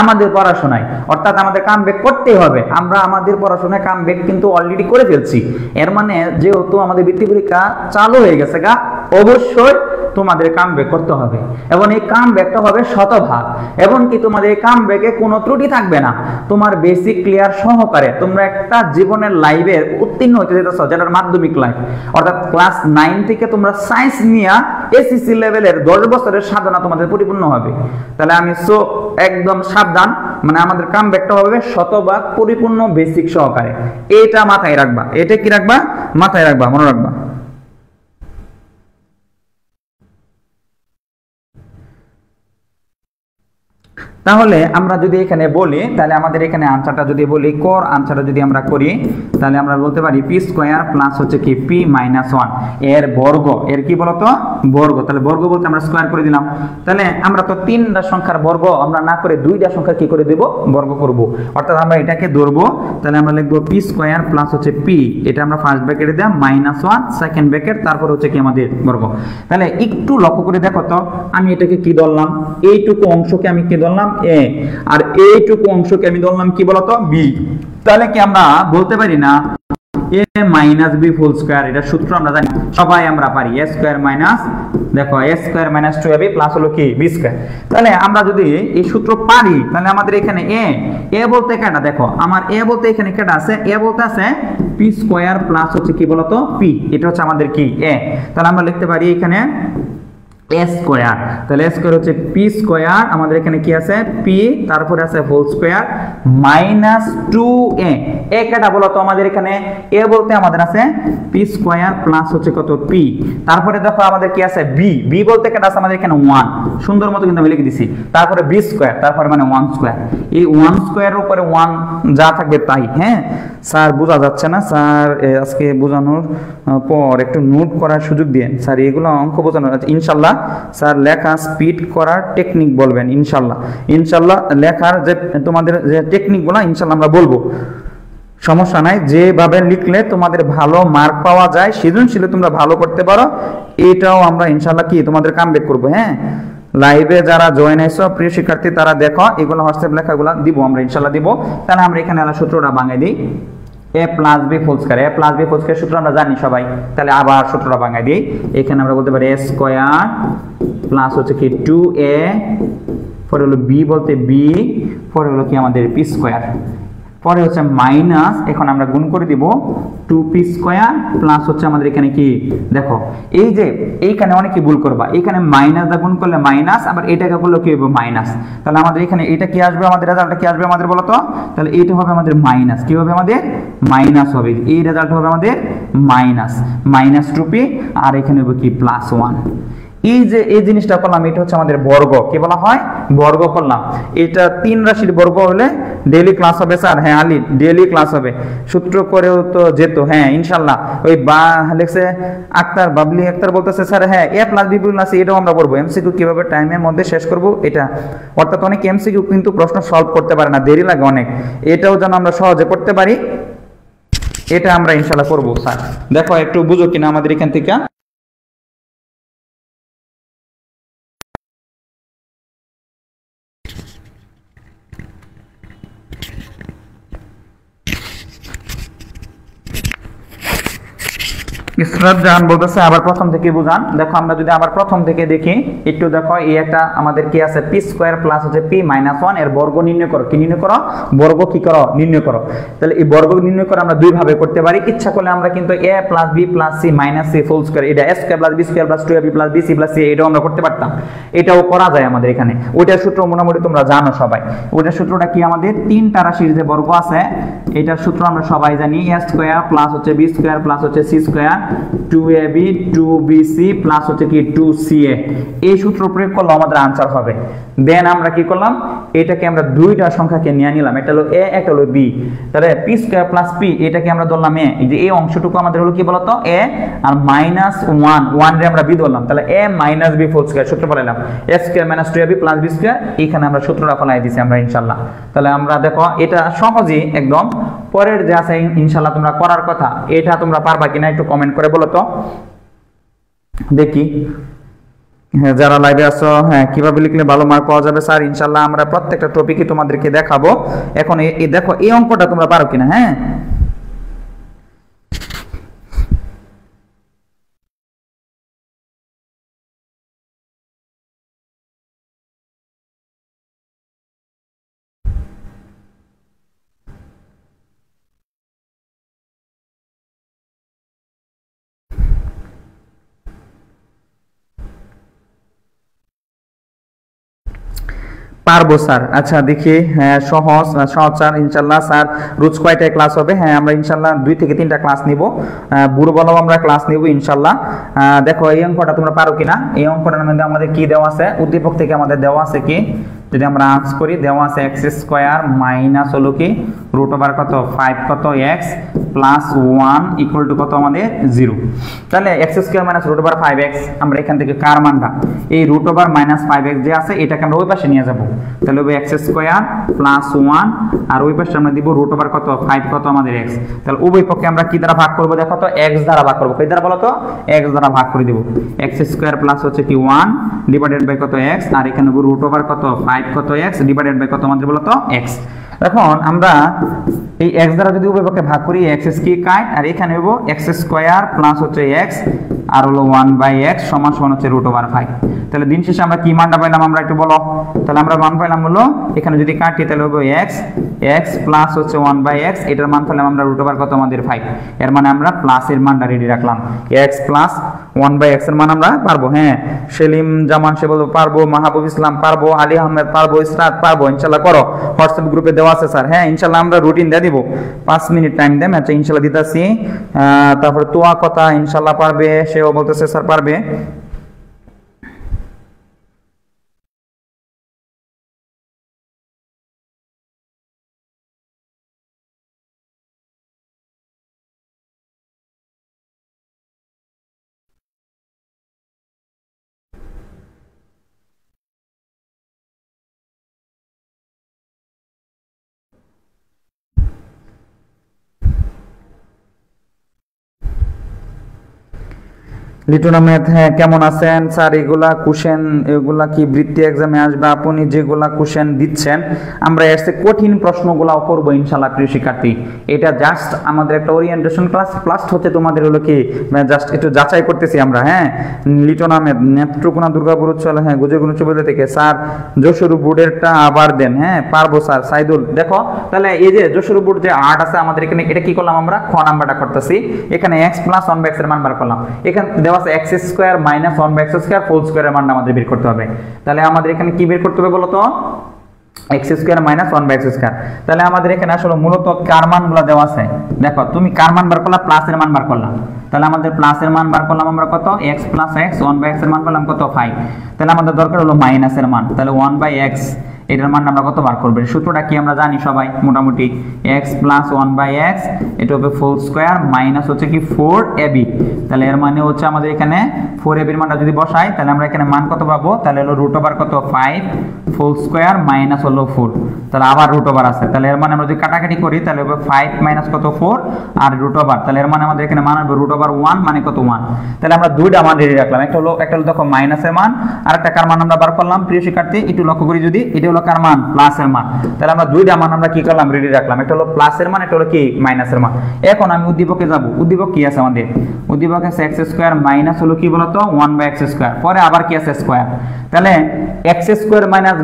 আমাদের পড়াশোনায়, অর্থাৎ আমাদের কাম ব্যাক করতেই হবে। আমরা আমাদের পড়াশোনায় কাম ব্যাক কিন্তু অলরেডি করে ফেলছি। এর মানে যেহেতু আমাদের বৃত্তি পরীক্ষা চালু হয়ে গেছে গা, অবশ্যই তোমাদের কাম ব্যাক করতে হবে, এবং এই কাম ব্যাকটা হবে শতভাগ, এবং কি তোমাদের এই কাম ব্যাকে কোনো ত্রুটি থাকবে না। তোমার বেসিক ক্লিয়ার সহকারে তোমরা একটা জীবনের লাইভে উত্তীর্ণ হতে যেতেছ, যেটার মাধ্যমিক লাইফ, অর্থাৎ ক্লাস 9 থেকে তোমরা সায়েন্স নিয়ে এসএসসি লেভেলের 10 বছরের সাধনা তোমাদের পরিপূর্ণ হবে। তাহলে আমি একদম সাবধান, মানে আমাদের কাম ব্যাকটা হবে শতভাগ পরিপূর্ণ বেসিক সহকারে। এটা মাথায় রাখবা, এটা কি রাখবা, মাথায় রাখবা, মনে রাখবা। তাহলে আমরা যদি এখানে বলি, তাহলে আমাদের এখানে আনসারটা যদি বলি, কোর আনসারটা যদি আমরা করি, তাহলে আমরা বলতে পারি পি স্কয়ার প্লাস হচ্ছে কি পি মাইনাস 1 এর বর্গ, এর কি বলতো বর্গ। তাহলে বর্গ বলতে আমরা স্কয়ার করে দিলাম। তাহলে আমরা তো 3টা সংখ্যার বর্গ আমরা না করে 2টা সংখ্যা কি করে দেব, বর্গ করব, অর্থাৎ আমরা এটাকে ধরবো। তাহলে আমরা লিখবো পি স্কয়ার প্লাস হচ্ছে পি, এটা আমরা ফার্স্ট ব্র্যাকেটে দিলাম, মাইনাস 1 সেকেন্ড ব্র্যাকেট, তারপর হচ্ছে কি আমাদের বর্গ। তাহলে একটু লক্ষ্য করে দেখো তো, আমি এটাকে কি ধরলাম, এইটুকু অংশকে আমি কি ধরলাম এ, আর এইটুকু অংশকে আমি ধরলাম কি বলতো বি। তাহলে কি আমরা বলতে পারি না a minus b whole square, এটা সূত্র আমরা জানি, সবাই আমরা পারি, a স্কয়ার মাইনাস, দেখো a square minus 2ab plus হলো কি b স্কয়ার। তাহলে আমরা যদি এই সূত্র পারি, তাহলে আমাদের এখানে a বলতে কেটা, দেখো আমার a বলতে এখানে কেটা আছে, a বলতে আছে p স্কয়ার প্লাস হচ্ছে কি বলতো p, এটা হচ্ছে আমাদের কি a। তাহলে আমরা লিখতে পারি এখানে a স্কয়ার, তাহলে a স্কয়ার হচ্ছে p স্কয়ার, আমাদের এখানে কি আছে p, তারপরে আছে whole square minus 2a। a কেটা বলো তো, আমাদের এখানে a বলতে আমাদের আছে p স্কয়ার প্লাস হচ্ছে কত p, তারপরে দেখো আমাদের কি আছে b বলতে কেটা আছে আমাদের এখানে 1, সুন্দর মতো কিন্তু আমি লিখে দিছি, তারপরে b স্কয়ার, তারপরে মানে 1 স্কয়ার। এই 1 স্কয়ারের উপরে 1 যা থাকবে তাই। হ্যাঁ স্যার বোঝা যাচ্ছে না, স্যার আজকে বোঝানোর পর একটু নোট করার সুযোগ দিন স্যার, এগুলো অঙ্ক বোঝানোর ইনশাআল্লাহ স্যার লেখা স্পিড করার টেকনিক বলবেন ইনশাআল্লাহ, ইনশাআল্লাহ লেখার যে তোমাদের যে টেকনিকগুলো ইনশাআল্লাহ আমরা বলবো, সমস্যা নাই। যেভাবে লিখলে তোমাদের ভালো মার্ক পাওয়া যায়, সৃজনশীলে তোমরা ভালো করতে পারো, এটাও আমরা ইনশাআল্লাহ কি তোমাদের কামব্যাক করবো। হ্যাঁ লাইভে যারা জয়েন হয়েছো প্রিয় শিক্ষার্থী, তারা দেখো এগুলো হোয়াটসঅ্যাপ লেখাগুলো দিব আমরা ইনশাআল্লাহ দিব। তাহলে আমরা এখানে সূত্রটা ভাঙাই দিই, a plus b whole square, a plus b whole square সূত্র আমরা জানি সবাই। তাহলে আবার সূত্রটা ভাঙাই দিই, এখানে আমরা বলতে পারি a স্কয়ার প্লাস হচ্ছে কি 2a, পরে হলো b বলতে b, পরে হলো কি আমাদের p স্কয়ার, পরে হচ্ছে মাইনাস, এখন আমরা গুণ করে দিব 2p স্কয়ার প্লাস হচ্ছে আমাদের এখানে কি, দেখো এই যে এইখানে অনেকে ভুল করবা, এখানে মাইনাস দা গুণ করলে মাইনাস, আবার এটাকে করলে কি হবে মাইনাস। তাহলে আমাদের এখানে এটা কি আসবে, আমাদের রেজাল্টটা কি আসবে আমাদের বলো তো, তাহলে এইটা হবে আমাদের মাইনাস, কি হবে আমাদের মাইনাস হবে, এই রেজাল্ট হবে আমাদের মাইনাস 2p, আর এখানে হবে কি প্লাস 1। এই যে এই জিনিসটা করলাম, এটা হচ্ছে আমাদের বর্গ, কি বলা হয় বর্গ করলাম। এটা 3 রাশির বর্গ হলে ডেইলি ক্লাস হবে স্যার, হ্যাঁ আলী ডেইলি ক্লাস হবে, সূত্র করেও তো যেত, হ্যাঁ ইনশাআল্লাহ। ওই বা লেখছে আক্তার, বাবলি আক্তার বলতেছে স্যার হ্যাঁ a plus b plus c, এটাও আমরা করবো। এমসিকিউ কিভাবে টাইমের মধ্যে শেষ করব এটা, অর্থাৎ অনেক এমসিকিউ কিন্তু প্রশ্ন সলভ করতে পারে না, দেরি লাগে অনেক, এটাও যেন আমরা সহজে করতে পারি, এটা আমরা ইনশাআল্লাহ করবো স্যার। দেখো একটু বুঝো কিনা আমাদের এখান থেকে। ইসরাত জাহান বলতেছে আবার প্রথম থেকে বুঝান। দেখো আমরা যদি আবার প্রথম থেকে দেখি একটু, দেখো এই একটা আমাদের কি আছে পি স্কয়ার প্লাস হচ্ছে পি মাইনাস 1 এর বর্গ নির্ণয় করো, কি নির্ণয় করো বর্গ কি করো নির্ণয় করো। তাহলে এই বর্গ নির্ণয় করে আমরা দুই ভাবে করতে পারি, ইচ্ছা করলে আমরা কিন্তু a plus b plus c minus c whole square, এটা a square plus b square plus 2ab plus bc plus c, এটাও আমরা করতে পারতাম, এটাও করা যায় আমাদের এখানে। ওইটার সূত্র মোটামুটি তোমরা জানো সবাই, ওইটার সূত্রটা কি, আমাদের 3টা রাশির যে বর্গ আছে এটার সূত্র আমরা সবাই জানি, a স্কয়ার প্লাস হচ্ছে b স্কয়ার প্লাস হচ্ছে c square 2ab 2bc plus হচ্ছে কি 2ca এই সূত্র প্রয়োগ করলে আমাদের आंसर হবে। দেন আমরা কি করলাম, এটাকে আমরা দুইটা সংখ্যাকে নিয়ে নিলাম, একটা হলো a একটা হলো b, তাহলে p স্কয়ার প্লাস p এটাকে আমরা ধরলাম a, এই যে এই অংশটুকু আমাদের হলো কি বলতো a, আর মাইনাস 1 রে আমরা b ধরলাম, তাহলে a minus b whole square সূত্র বলাইলাম a square minus 2ab plus b square, এখানে আমরা সূত্রটা ফলাই দিছি আমরা ইনশাআল্লাহ। তাহলে আমরা দেখো এটা সহজেই একদম, পরের যে আছে ইনশাআল্লাহ তোমরা করার কথা, এটা তোমরা পারবা কিনা একটু কমেন্ট করে বলো তো দেখি। হ্যাঁ যারা লাইভে আছো, হ্যাঁ কিভাবে লিখলে ভালো মার্ক পাওয়া যাবে স্যার, ইনশাআল্লাহ আমরা প্রত্যেকটা টপিকই তোমাদেরকে দেখাবো। এখন এই দেখো এই অঙ্কটা তোমরা পারো কিনা। হ্যাঁ পারবো স্যার, আচ্ছা দেখি। হ্যাঁ সহজ সহজ স্যার ইনশাআল্লাহ। স্যার রোজ কয়টায় ক্লাস হবে? হ্যাঁ আমরা ইনশাআল্লাহ 2 থেকে 3টা ক্লাস নিব, বুড়ো বলাও আমরা ক্লাস নিব ইনশাআল্লাহ। দেখো এই অঙ্কটা তোমরা পারো কিনা। এই অঙ্কটার মধ্যে আমাদের কি দেওয়া আছে, উদ্দীপক থেকে আমাদের দেওয়া আছে কি, যদি আমরা আন্স করি দেওয়া আছে x স্কয়ার মাইনাস হলো কি রুট ওভার কত 5 কত x প্লাস 1 ইকুয়াল টু কত আমাদের 0। তাহলে x square minus root over 5x, আমরা এখান থেকে কার মানটা এই রুট ওভার মাইনাস 5x যে আছে এটাকে আমরা ওই পাশে নিয়ে যাব, তাহলে হবে x স্কয়ার প্লাস 1 আর ওই পাশে আমরা দিব রুট ওভার কত 5 কত আমাদের x। তাহলে উভয় পক্ষে আমরা কি দ্বারা ভাগ করব, দেখো তো x দ্বারা ভাগ করব, কই দ্বারা বলো তো x দ্বারা ভাগ করে দেব। x স্কয়ার প্লাস হচ্ছে কি 1 ডিভাইডেড বাই কত x, আর এখানে রুট ওভার কত 5 কত x ডিভাইডেড বাই কত আমাদের বলো তো x। এখন আমরা এই x দ্বারা যদি উভয় পক্ষে ভাগ করি x কি কাট, আর এখানে হবো x স্কয়ার প্লাস হচ্ছে x আর হলো 1/x সমান সমান হচ্ছে রুট ওভার 5। তাহলে দিন শেষে আমরা কি মানটা পাইলাম আমরা একটু বলো, তাহলে আমরা মান পাইলাম হলো এখানে যদি কাটি তাহলে হবে x প্লাস হচ্ছে 1/x, এটার মান পাইলাম আমরা রুট ওভার কত আমাদের 5, এর মানে আমরা প্লাস এর মানটা রেডি রাখলাম, x প্লাস 1/x এর মান আমরা পারবো। হ্যাঁ সেলিম জামান সে বলবো পারবো, মাহবুব ইসলাম পারবো, আলী আহমেদ পারবো, ইসরাত পারবো, ইনশাআল্লাহ করো। হোয়াটসঅ্যাপ গ্রুপে দেওয়া আছে স্যার, হ্যাঁ ইনশাআল্লাহ আমরা রুটিন দিয়ে দিব, 5 মিনিট টাইম দেন। আচ্ছা ইনশাআল্লাহ দিতাছি। তারপর তোয়া কথা ইনশাআল্লাহ পারবে, সেও বলতেছে স্যার পারবে। লিটন আহমেদ, হ্যাঁ কেমন আছেন স্যার? এগুলা কোশ্চেন এগুলা কি বৃত্তি এক্সামে আসবে? আপনি যেগুলা কোশ্চেন দিচ্ছেন আমরা এর চেয়ে কঠিন প্রশ্নগুলাও করব ইনশাআল্লাহ প্রিয় শিক্ষার্থী। এটা জাস্ট আমাদের একটা ওরিয়েন্টেশন ক্লাস, প্লাস হচ্ছে তোমাদের হলো কি জাস্ট একটু যাচাই করতেছি আমরা। হ্যাঁ লিটন আহমেদ, নেত্রকোনা দুর্গাপুর উচ্চল, হ্যাঁ গুজরগুণ উচ্চবিদ্যালয় থেকে। স্যার যশোর বোর্ডেরটা আবার দেন। হ্যাঁ পারবো স্যার। সাইদুল দেখো তাহলে এই যে যশোর বোর্ড যে 8 আছে আমাদের এখানে, এটা কি করলাম আমরা খ নাম্বারটা করতেছি, এখানে x প্লাস 1/x এর মান বার করলাম, এখানে x square minus 1/x square whole স্কয়ারের মানটা আমাদের বের করতে হবে। তাহলে আমাদের এখানে কি বের করতে হবে বলো তো, x square minus 1/x square. তাহলে আমাদের এখানে আসলে মূলত কার মানগুলো দেওয়া আছে, দেখো তুমি কার মান বার করলা, প্লাস এর মান বার করলা, তাহলে আমাদের প্লাস এর মান বার করলাম আমরা কত x প্লাস x, 1/x এর মান পেলাম কত 5, তাহলে আমাদের দরকার হলো মাইনাস এর মান, তাহলে 1/x এটার মান আমরা কত বার করব, সূত্রটা কি আমরা জানি সবাই মোটামুটি, x প্লাস 1/x এটা হবে ফুল স্কয়ার মাইনাস হচ্ছে কি 4ab, তাহলে এর মানে হচ্ছে আমাদের এখানে 4ab এর মানটা যদি বসাই তাহলে আমরা এখানে মান কত পাবো, তাহলে হলো রুট ওভার কত 5 ফুল স্কয়ার মাইনাস হলো 4, তাহলে আবার রুট ওভার আছে, তাহলে এর মানে আমরা যদি কাটাকাটি করি তাহলে হবে 5 মাইনাস কত 4 আর রুট ওভার, তাহলে এর মানে আমাদের এখানে মান হবে রুট ওভার 1 মানে কত 1। তাহলে আমরা দুইটা মান রেডি রাখলাম, একটা হলো দেখো মাইনাসের মান আর একটা কার মান আমরা বার করলাম প্রিয় শিক্ষার্থী, একটু লক্ষ্য করি যদি এটা হলো কার মান, প্লাসের মান, তাহলে আমরা দুইটা মান আমরা কি করলাম রেডি রাখলাম, একটা হলো প্লাসের মান একটা হলো কি মাইনাসের মান। এখন আমি উদ্দীপকে যাব, উদ্দীপক কি আছে আমাদের, উদ্দীপক আছে x স্কয়ার মাইনাস হলো কি বলতো 1/x স্কয়ার, পরে আবার কি আছে স্কয়ার, তাহলে x square minus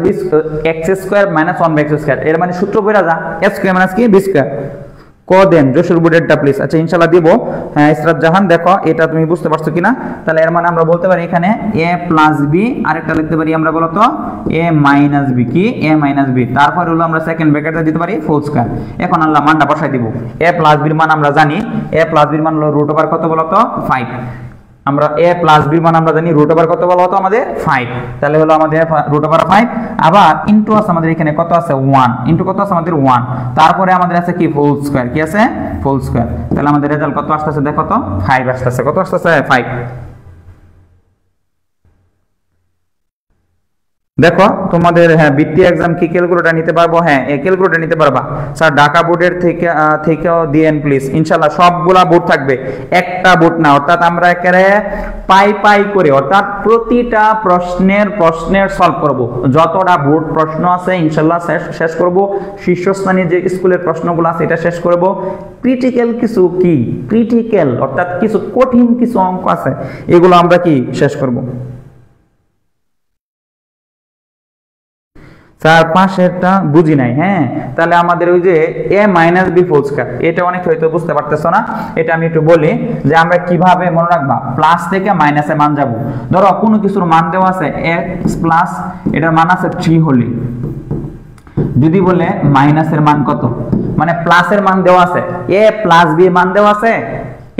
x square minus 1/x square, এর মানে সূত্র বইরা যা x স্কয়ার মাইনাস কি b স্কয়ার, দেন যশোর বোর্ডেরটা প্লিজ। আচ্ছা ইনশাআল্লাহ দিব। হ্যাঁ ইসরাত জাহান, দেখো এটা তুমি বুঝতে পারছো কিনা। তাহলে এর মানে আমরা বলতে পারি এখানে a প্লাস বি, আরেকটা লিখতে পারি আমরা বলতো a মাইনাস বি, কি a মাইনাস বি, তারপর হলো আমরা সেকেন্ড ব্র্যাকেটে দিতে পারি হোল স্কয়ার। এখন আল্লাহ মানটা বসাই দিব। a প্লাস বির মান আমরা জানি, a প্লাস বির মান হলো রুট ওভার কত বলতো 5। আমরা a প্লাস b মান আমরা জানি রুট ওভার কত বলা হতো আমাদের 5, তাহলে হলো আমাদের রুট ওভার 5, আবার ইনটু আছে আমাদের এখানে কত আছে 1, ইনটু কত আছে আমাদের 1, তারপরে আমাদের আছে কি হোল স্কয়ার, কি আছে হোল স্কয়ার। তাহলে আমাদের রেজাল্ট কত আসছে দেখো তো 5 আসছে। কত আসছে 5। দেখো তোমাদের হ্যাঁ বৃত্তি এক্সাম কি ক্যালকুলেটর নিতে পারবো? হ্যাঁ এই ক্যালকুলেটর নিতে পারবা স্যার। ঢাকা বোর্ডের থেকেও দিয়েন প্লিজ। ইনশাআল্লাহ সবগুলা বোর্ড থাকবে, একটা বোর্ড না। অর্থাৎ আমরা একেবারে পাই করে, অর্থাৎ প্রতিটা প্রশ্নের সলভ করব। যতটা বোর্ড প্রশ্ন আছে ইনশাআল্লাহ শেষ করব। শীর্ষস্থানীয় যে স্কুলের প্রশ্নগুলো আছে এটা শেষ করব। ক্রিটিক্যাল কিছু কি ক্রিটিক্যাল অর্থাৎ কিছু কঠিন কিছু অঙ্ক আছে, এগুলো আমরা কি শেষ করব। স্যার পাশেরটা বুঝি নাই। হ্যাঁ তাহলে আমাদের ওই যে a minus b whole square, এটা অনেক হয়তো বুঝতে পারতেছো না। এটা আমি একটু বলি যে আমরা কিভাবে মনে রাখবা। প্লাস থেকে মাইনাসে মান যাব। ধরো কোনো কিছুর মান দেওয়া আছে x প্লাস, এটার মান আছে 3 হলে, যদি বলে মাইনাসের মান কত, মানে প্লাসের মান দেওয়া আছে a প্লাস b মান দেওয়া আছে,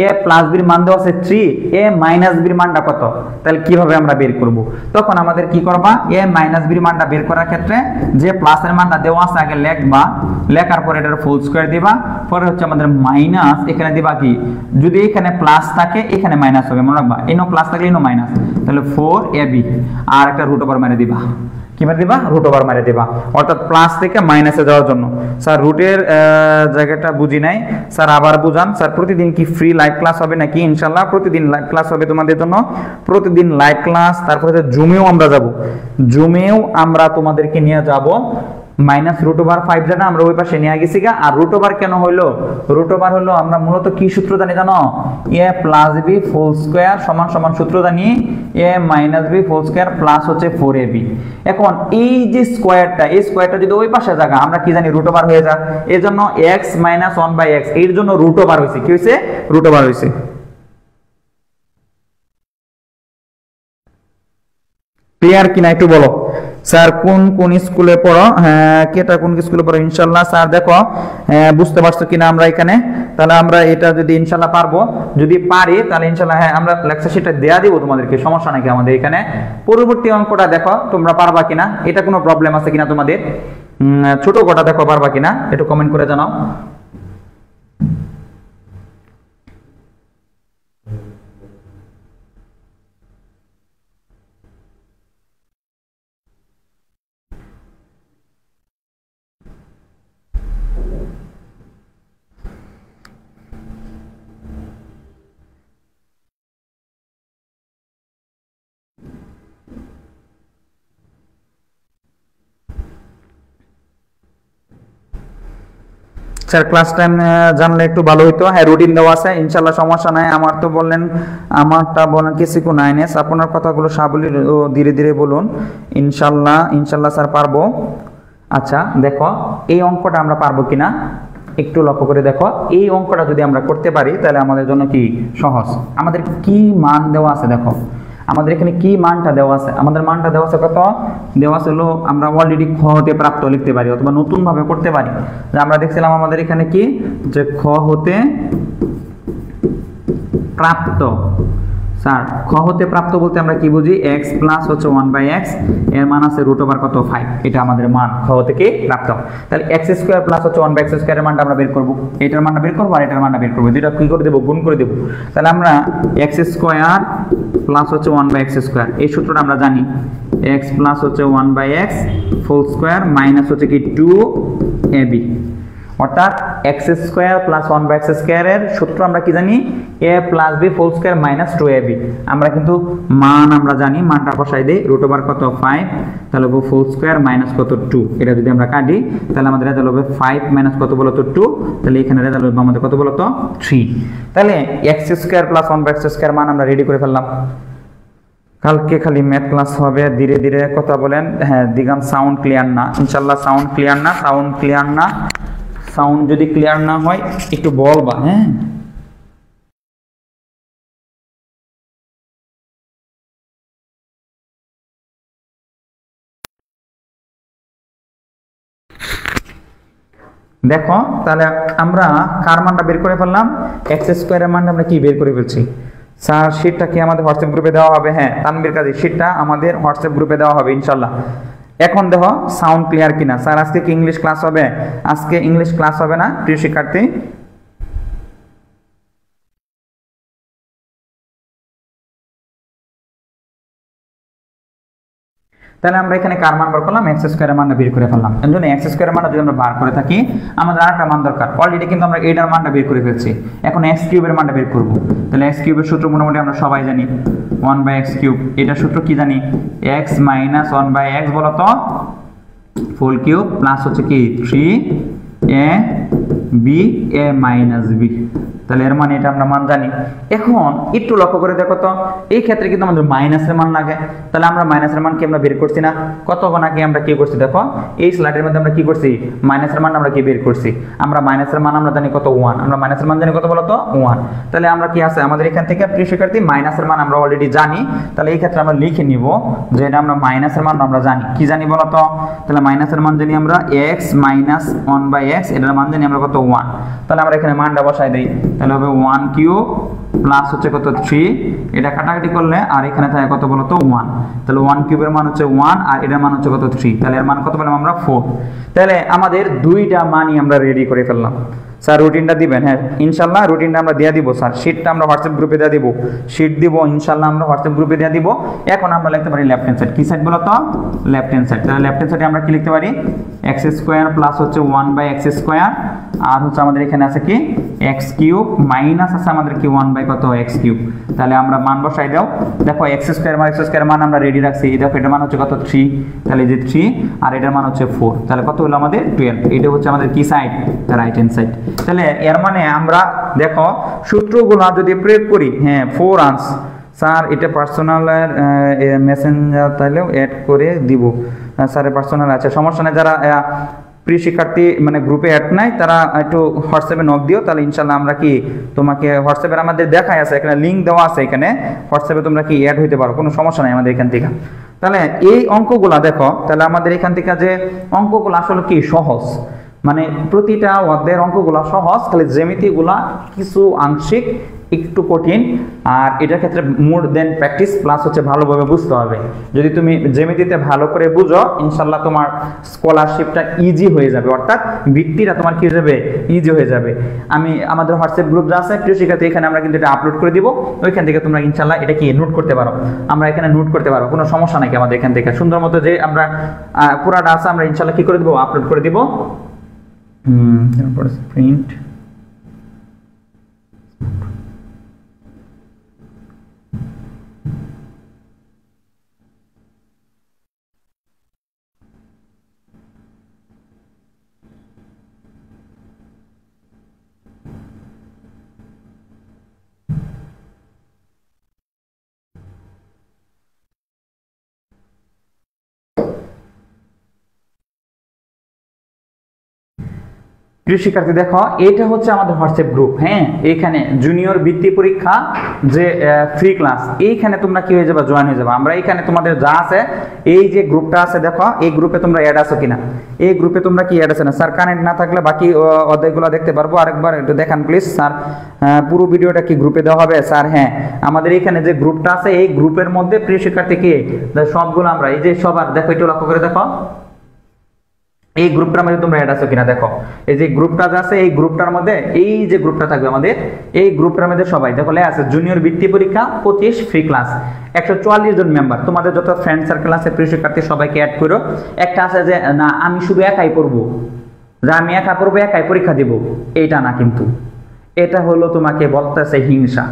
a প্লাস b এর মান দেওয়া আছে 3, a মাইনাস b এর মানটা কত, তাহলে কিভাবে আমরা বের করব। তখন আমাদের কি করবা, a মাইনাস b এর মানটা বের করার ক্ষেত্রে যে প্লাসের মানটা দেওয়া আছে আগে লিখবা, লেখার পরে এটার ফুল স্কয়ার দিবা, পরে হচ্ছে আমাদের মাইনাস এখানে দিবা কি, যদি এখানে প্লাস থাকে এখানে মাইনাস হবে, মনে রাখবা এনো প্লাস থাকলে এনো মাইনাস, তাহলে 4ab আর একটা রুট ওভার মেরে দিবা। কি মেরে দিবা, রুট ওভার মেরে দিবা, অর্থাৎ প্লাস থেকে মাইনাসে যাওয়ার জন্য। স্যার রুটের জায়গাটা বুঝি নাই স্যার, আবার বুঝান স্যার। প্রতিদিন কি ফ্রি লাইভ ক্লাস হবে নাকি? ইনশাআল্লাহ প্রতিদিন লাইভ ক্লাস হবে তোমাদের জন্য, প্রতিদিন লাইভ ক্লাস। তারপরে জুমেও আমরা যাব, জুমেও আমরা তোমাদেরকে নিয়ে যাব। মাইনাস রুট ওভার 5 জানা আমরা ওই পাশে নিয়ে গেছি গা। আর রুট ওভার কেন হইলো, রুট ওভার হলো আমরা মূলত কি সূত্র জানি জানো, a plus b whole square সমান সমান সূত্র জানি a minus b whole square plus হচ্ছে 4ab। এখন এই যে স্কয়ারটা, এই স্কয়ারটা যদি ওই পাশে জায়গা আমরা কি জানি রুট ওভার হয়ে যায়, এজন্য x মাইনাস 1/x এর জন্য রুট ওভার হইছে। কি হইছে, রুট ওভার হইছে। ক্লিয়ার কিনা একটু বলো। স্যার কোন কোন স্কুলে পড়ো? হ্যাঁ কেটা কোন স্কুলে পড়ো? ইনশাআল্লাহ স্যার দেখো বুঝতে পারছো কিনা আমরা এখানে। তাহলে আমরা এটা যদি ইনশাআল্লাহ পারবো, যদি পারি তাহলে ইনশাআল্লাহ হ্যাঁ আমরা লেকচার শিটটা দেয়া দিব তোমাদেরকে, সমস্যা নাকি আমাদের এখানে। পরবর্তী অঙ্কটা দেখো তোমরা পারবা কিনা, এটা কোনো প্রবলেম আছে কিনা তোমাদের। ছোট কোটা দেখো পারবা কিনা, একটু কমেন্ট করে জানাও। স্যার ক্লাস টাইম জানলে একটু ভালো হইতো। হ্যাঁ রুটিন দেওয়া আছে ইনশাআল্লাহ, সমস্যা নাই। আমার তো বললেন, আমারটা বলেন কিছু নাইনেস, আপনার কথাগুলো সাবলীল ও ধীরে ধীরে বলুন। ইনশাআল্লাহ ইনশাআল্লাহ স্যার পারবো। আচ্ছা দেখো এই অঙ্কটা আমরা পারবো কিনা একটু লক্ষ্য করে দেখো। এই অঙ্কটা যদি আমরা করতে পারি তাহলে আমাদের জন্য কি সহজ। আমাদের কি মান দেওয়া আছে দেখো, আমাদের এখানে কি মানটা দেওয়া আছে, আমাদের মানটা দেওয়া আছে কত, দেওয়া আছে হলো আমরা অলরেডি খ হতে প্রাপ্ত লিখতে পারি, অথবা নতুন ভাবে করতে পারি। যে আমরা দেখছিলাম আমাদের এখানে কি, যে খ হতে প্রাপ্ত। স্যার খ হতে প্রাপ্ত বলতে আমরা কি বুঝি, x প্লাস হচ্ছে 1/x, এর মান আছে রুট ওভার কত 5, এটা আমাদের মান খ থেকে প্রাপ্ত। তাহলে x স্কয়ার প্লাস হচ্ছে 1/x স্কয়ারের মানটা আমরা বের করব, এটার মানটা বের করব আর এটার মানটা বের করব, দুইটা কি করে দেব, গুণ করে দেব। তাহলে আমরা x স্কয়ার প্লাস হচ্ছে 1/x স্কয়ার, এই সূত্রটা আমরা জানি, x প্লাস হচ্ছে 1/x হোল স্কয়ার মাইনাস হচ্ছে কি 2ab, অর্থাৎ x স্কয়ার প্লাস 1/x স্কয়ারের সূত্র আমরা কি জানি, a plus b whole square minus 2ab। আমরা কিন্তু মান আমরা জানি, মানটা বসাই দেই, রুট ওভার কত 5, তাহলে হবে হোল স্কয়ার মাইনাস কত 2, এটা যদি আমরা কাটি তাহলে আমাদের রেজাল্ট হবে 5 মাইনাস কত বলো তো 2, তাহলে এখানে রেজাল্ট হবে আমাদের কত বলো তো 3। তাহলে x square plus 1/x square মান আমরা রেডি করে ফেললাম। কালকে খালি ম্যাথ ক্লাস হবে, ধীরে ধীরে কথা বলেন। হ্যাঁ দিগান সাউন্ড ক্লিয়ার না, ইনশাআল্লাহ সাউন্ড ক্লিয়ার না, সাউন্ড ক্লিয়ার না, সাউন্ড যদি ক্লিয়ার না হয় একটু বলবা, হ্যাঁ। দেখো তাহলে আমরা কার মানটা বের করে ফেললাম, এক্স স্কোয়ারের মানটা আমরা কি বের করে ফেলছি। স্যার শীটটা কি আমাদের হোয়াটসঅ্যাপ গ্রুপে দেওয়া হবে? হ্যাঁ, তানবীর কাজী শীটটা আমাদের হোয়াটসঅ্যাপ গ্রুপে দেওয়া হবে ইনশাল্লাহ। এখন দেখো সাউন্ড ক্লিয়ার কিনা। স্যার আজকে কি ইংলিশ ক্লাস হবে? আজকে ইংলিশ ক্লাস হবে না প্রিয় শিক্ষার্থী? তাহলে আমরা এখানে কার মান বার করলাম, এক্স স্কোয়ারের মানটা বের করে ফেললাম। এর জন্য এক্স স্কোয়ারের মানটা যদি আমরা বার করে থাকি, আমাদের আরেকটা মান দরকার। অলরেডি কিন্তু আমরা এটার মানটা বের করে ফেলছি, এখন এক্স কিউবের মানটা বের করব। তাহলে এক্স কিউবের সূত্র মোটামুটি আমরা সবাই জানি, 1/x কিউব। এটার সূত্র কি জানি, এক্স মাইনাস 1/x বলো তো, ফুল কিউব প্লাস হচ্ছে কি 3ab a মাইনাস b। তাহলে এর মানে এটা আমরা মান জানি। এখন একটু লক্ষ্য করে দেখো তো, এই ক্ষেত্রে কিন্তু আমাদের মাইনাসের মান লাগে। তাহলে আমরা মাইনাসের মান কি আমরা বের করছি না? কতক্ষণ আগে আমরা কি করছি দেখো, এই স্লাইডের মধ্যে আমরা কি করছি, মাইনাসের মান আমরা কি বের করছি। আমরা মাইনাসের মান আমরা জানি কত, 1। আমরা মাইনাসের মান জানি কত বলো তো, 1। তাহলে আমরা কি আছে আমাদের এখান থেকে প্রিয় শিক্ষার্থী, মাইনাসের মান আমরা অলরেডি জানি। তাহলে এই ক্ষেত্রে আমরা লিখে নিব যে এটা আমরা মাইনাসের মান আমরা জানি। কি জানি বলো তো? তাহলে মাইনাসের মান জানি আমরা x মাইনাস 1/x, এটার মান জানি আমরা কত, 1। তাহলে আমরা এখানে মানটা বসাই দেই। তাহলে হবে 1 কিউব প্লাস হচ্ছে কত 3, এটা কাটাকাটি করলে আর এখানে থাকে কত বলো তো, 1। তাহলে 1 কিউবের মান হচ্ছে 1 আর এটার মান হচ্ছে কত 3। তাহলে এর মান কত পেলাম আমরা, 4। তাহলে আমাদের দুইটা মানই আমরা রেডি করে ফেললাম। স্যার রুটিনটা দিবেন? হ্যাঁ ইনশাল্লাহ রুটিনটা আমরা দিয়ে দিব স্যার। শীটটা আমরা হোয়াটসঅ্যাপ গ্রুপে দিয়ে দিব, শীট দিব ইনশাল্লাহ আমরা হোয়াটসঅ্যাপ গ্রুপে দিয়ে দিব। এখন আমরা লিখতে পারি লেফট হ্যান্ড সাইড। কি সাইড বলো তো, লেফট হ্যান্ড সাইড। তাহলে লেফট হ্যান্ড সাইডে আমরা কি লিখতে পারি, এক্স স্কোয়ার প্লাস হচ্ছে 1/x স্কোয়ার, আর হচ্ছে আমাদের এখানে আছে কি এক্স কিউব, মাইনাস আছে আমাদের কি 1 কত এক্স কিউব। তাহলে আমরা মান বসাই দাও। দেখো এক্স স্কোয়ার মান আমরা রেডি রাখছি। দেখো এটার মান হচ্ছে কত 3, তাহলে যে 3 আর এটার মান হচ্ছে 4। তাহলে কত হলো আমাদের 12। এটা হচ্ছে আমাদের কি সাইড, রাইট হ্যান্ড সাইড। তাহলে এর মানে আমরা দেখো সূত্রগুলো যদি প্রয়োগ করি, হ্যাঁ 4 আনস স্যার এটা পার্সোনালের মেসেঞ্জার তাহলেও অ্যাড করে দিব। স্যারের পার্সোনাল আছে, সমস্যা নেই। যারা প্রিয় শিক্ষার্থী মানে গ্রুপে অ্যাড নাই তারা একটু হোয়াটসঅ্যাপে নক দিও, তাহলে ইনশাল্লাহ আমরা কি তোমাকে হোয়াটসঅ্যাপে আমাদের দেখাই আছে, এখানে লিঙ্ক দেওয়া আছে, এখানে হোয়াটসঅ্যাপে তোমরা কি অ্যাড হইতে পারো, কোনো সমস্যা নাই আমাদের এখান থেকে। তাহলে এই অঙ্কগুলা দেখো, তাহলে আমাদের এখান থেকে যে অঙ্কগুলো আসলে কি সহজ, মানে প্রতিটা অধ্যায়ের অঙ্কগুলা সহজ, খালি জ্যামিতিগুলা কিছু আংশিক একটু কঠিন। আর এটার ক্ষেত্রে মোর দেন প্র্যাকটিস প্লাস হচ্ছে ভালোভাবে বুঝতে হবে। যদি তুমি জ্যামিতিতে ভালো করে বুঝো ইনশাল্লাহ তোমার স্কলারশিপটা ইজি হয়ে যাবে, অর্থাৎ বৃত্তিটা তোমার কি হয়ে যাবে, ইজি হয়ে যাবে। আমি আমাদের হোয়াটসঅ্যাপ গ্রুপ যা আছে প্রিয় শিক্ষার্থী, এখানে আমরা কিন্তু এটা আপলোড করে দিব, ওইখান থেকে তোমরা ইনশাল্লাহ এটা কি নোট করতে পারো, আমরা এখানে নোট করতে পারো, কোনো সমস্যা নাকি আমাদের এখান থেকে সুন্দর মতো যে আমরা পুরাটা আছে আমরা ইনশাল্লাহ কি করে দিব, আপলোড করে দিব। প্রিন্ট প্রিয় শিক্ষার্থী দেখো এটা হচ্ছে আমাদের হোয়াটসঅ্যাপ গ্রুপ। হ্যাঁ এখানে জুনিয়র বৃত্তি পরীক্ষা যে ফ্রি ক্লাস, এইখানে তোমরা কি হয়ে যাবে, জয়েন হয়ে যাবে। আমরা এখানে তোমাদের যা আছে এই যে গ্রুপটা আছে দেখো, এই গ্রুপে তোমরা অ্যাড আছো কিনা, এই গ্রুপে তোমরা কি অ্যাড আছে না। স্যার কানেক্ট না থাকলে বাকি অধ্যায়গুলো দেখতে পারবো, আরেকবার একটু দেখান প্লিজ স্যার। পুরো ভিডিওটা কি গ্রুপে দেওয়া হবে স্যার? হ্যাঁ আমাদের এখানে যে গ্রুপটা আছে এই গ্রুপের মধ্যে প্রিয় শিক্ষার্থী কি সবগুলো আমরা এই যে সবার দেখো একটু লক্ষ্য করে দেখো, এই গ্রুপটার মধ্যে তোমরা অ্যাড আছো কিনা দেখো। এই যে গ্রুপটা আছে এই গ্রুপটার মধ্যে এই যে গ্রুপটা থাকবে আমাদের, এই গ্রুপটার মধ্যে সবাই দেখো লেখা আছে জুনিয়র বৃত্তি পরীক্ষা 25 ফ্রি ক্লাস, 144 জন মেম্বার। তোমাদের যত ফ্রেন্ড সার্কেল আছে প্রিয় শিক্ষার্থী সবাইকে অ্যাড করো। একটা আছে যে না আমি শুধু একাই পড়বো, যে আমি একা পড়বো একাই পরীক্ষা দিব, এইটা না কিন্তু, এটা হলো তোমাকে বলতেছে হিংসা।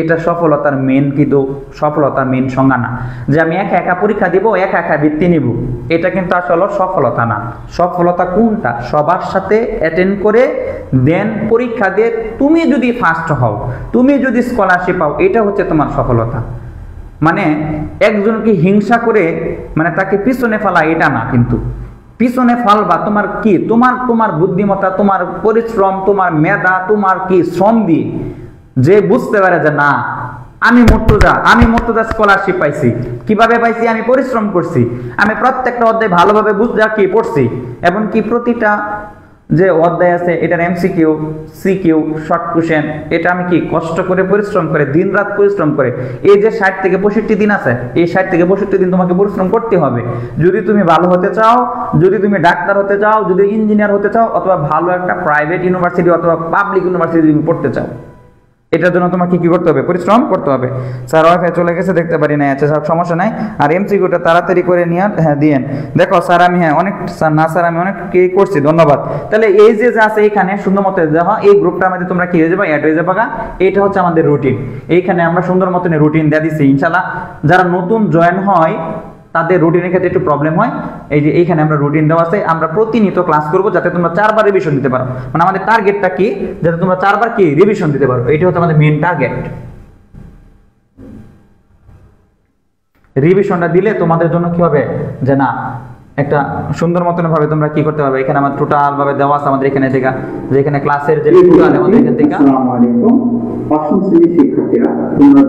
এটা সফলতার মেন কিন্তু সফলতার মেন সংজ্ঞা না, যে আমি একা একা পরীক্ষা দিব একা একা বৃত্তি নিব, এটা কিন্তু আসলে সফলতা না। সফলতা কোনটা, সবার সাথে অ্যাটেন্ড করে দেন পরীক্ষা দিয়ে তুমি যদি ফার্স্ট হও, তুমি যদি স্কলারশিপ পাও, এটা হচ্ছে তোমার সফলতা। মানে একজনকে হিংসা করে মানে তাকে পিছনে ফেলা এটা না কিন্তু, পিছনে ফালবা তোমার কি, তোমার বুদ্ধিমত্তা, তোমার পরিশ্রম, তোমার মেধা, তোমার কি শ্রম দিয়ে যে বুঝতে পারে যে না আমি মুর্তজা স্কলারশিপ পাইছি। কিভাবে পাইছি? আমি পরিশ্রম করছি, আমি প্রত্যেকটা অধ্যায় ভালোভাবে বুঝতে কি পড়ছি, এবং কি প্রতিটা যে অধ্যায় আছে এটার এমসিকিউ, সিকিউ, শর্ট কোশ্চেন, এটা আমি কি কষ্ট করে পরিশ্রম করে দিন রাত পরিশ্রম করে, এই যে 60 থেকে 65 দিন আছে, এই 60 থেকে 65 দিন তোমাকে পরিশ্রম করতে হবে যদি তুমি ভালো হতে চাও, যদি তুমি ডাক্তার হতে চাও, যদি ইঞ্জিনিয়ার হতে চাও, অথবা ভালো একটা প্রাইভেট ইউনিভার্সিটি অথবা পাবলিক ইউনিভার্সিটি তুমি পড়তে চাও। এটার জন্য তোমাকে কি করতে হবে? পরিশ্রম করতে হবে। স্যার ওয়াইফাই চলে গেছে, দেখতে পারি না। আচ্ছা সব সমস্যা নাই। আর এমসিকিউটা তাড়াতাড়ি করে নিয়ে দিয়েন। দেখো স্যার আমি অনেক স্যার না স্যার আমি অনেক কি করছি, ধন্যবাদ। তাহলে এই যে আছে এখানে সুন্দর মতো দেখো, এই গ্রুপটার মধ্যে তোমরা কি হয়ে যাবে? অ্যাড হয়ে যাবে। এটা হচ্ছে আমাদের রুটিন। এইখানে আমরা সুন্দর মতন রুটিন দিয়ে দিচ্ছি। ইনশাআল্লাহ যারা নতুন জয়েন হয় তাদের রুটিনের ক্ষেত্রে একটু প্রবলেম হয়। এই যে এইখানে আমরা রুটিন দেওয়া আছে, আমরা প্রতিনিয়ত ক্লাস করব যাতে তোমরা 4বার রিভিশন দিতে পারো। মানে আমাদের টার্গেটটা কি? যাতে তোমরা 4বার কি রিভিশন দিতে পারো, এটা হচ্ছে আমাদের মেইন টার্গেট। রিভিশনটা দিলে তোমাদের জন্য কি হবে যে না একটা সুন্দর মতন ভাবে তোমরা কি করতে পারবে। এখানে আমাদের টোটাল ভাবে দেওয়া আছে আমাদের এখানে থেকে, যে এখানে ক্লাসের যে টোটাল আমাদের এখান থেকে। আসসালামু আলাইকুম অষ্টম শ্রেণীর শিক্ষার্থীরা, তোমরা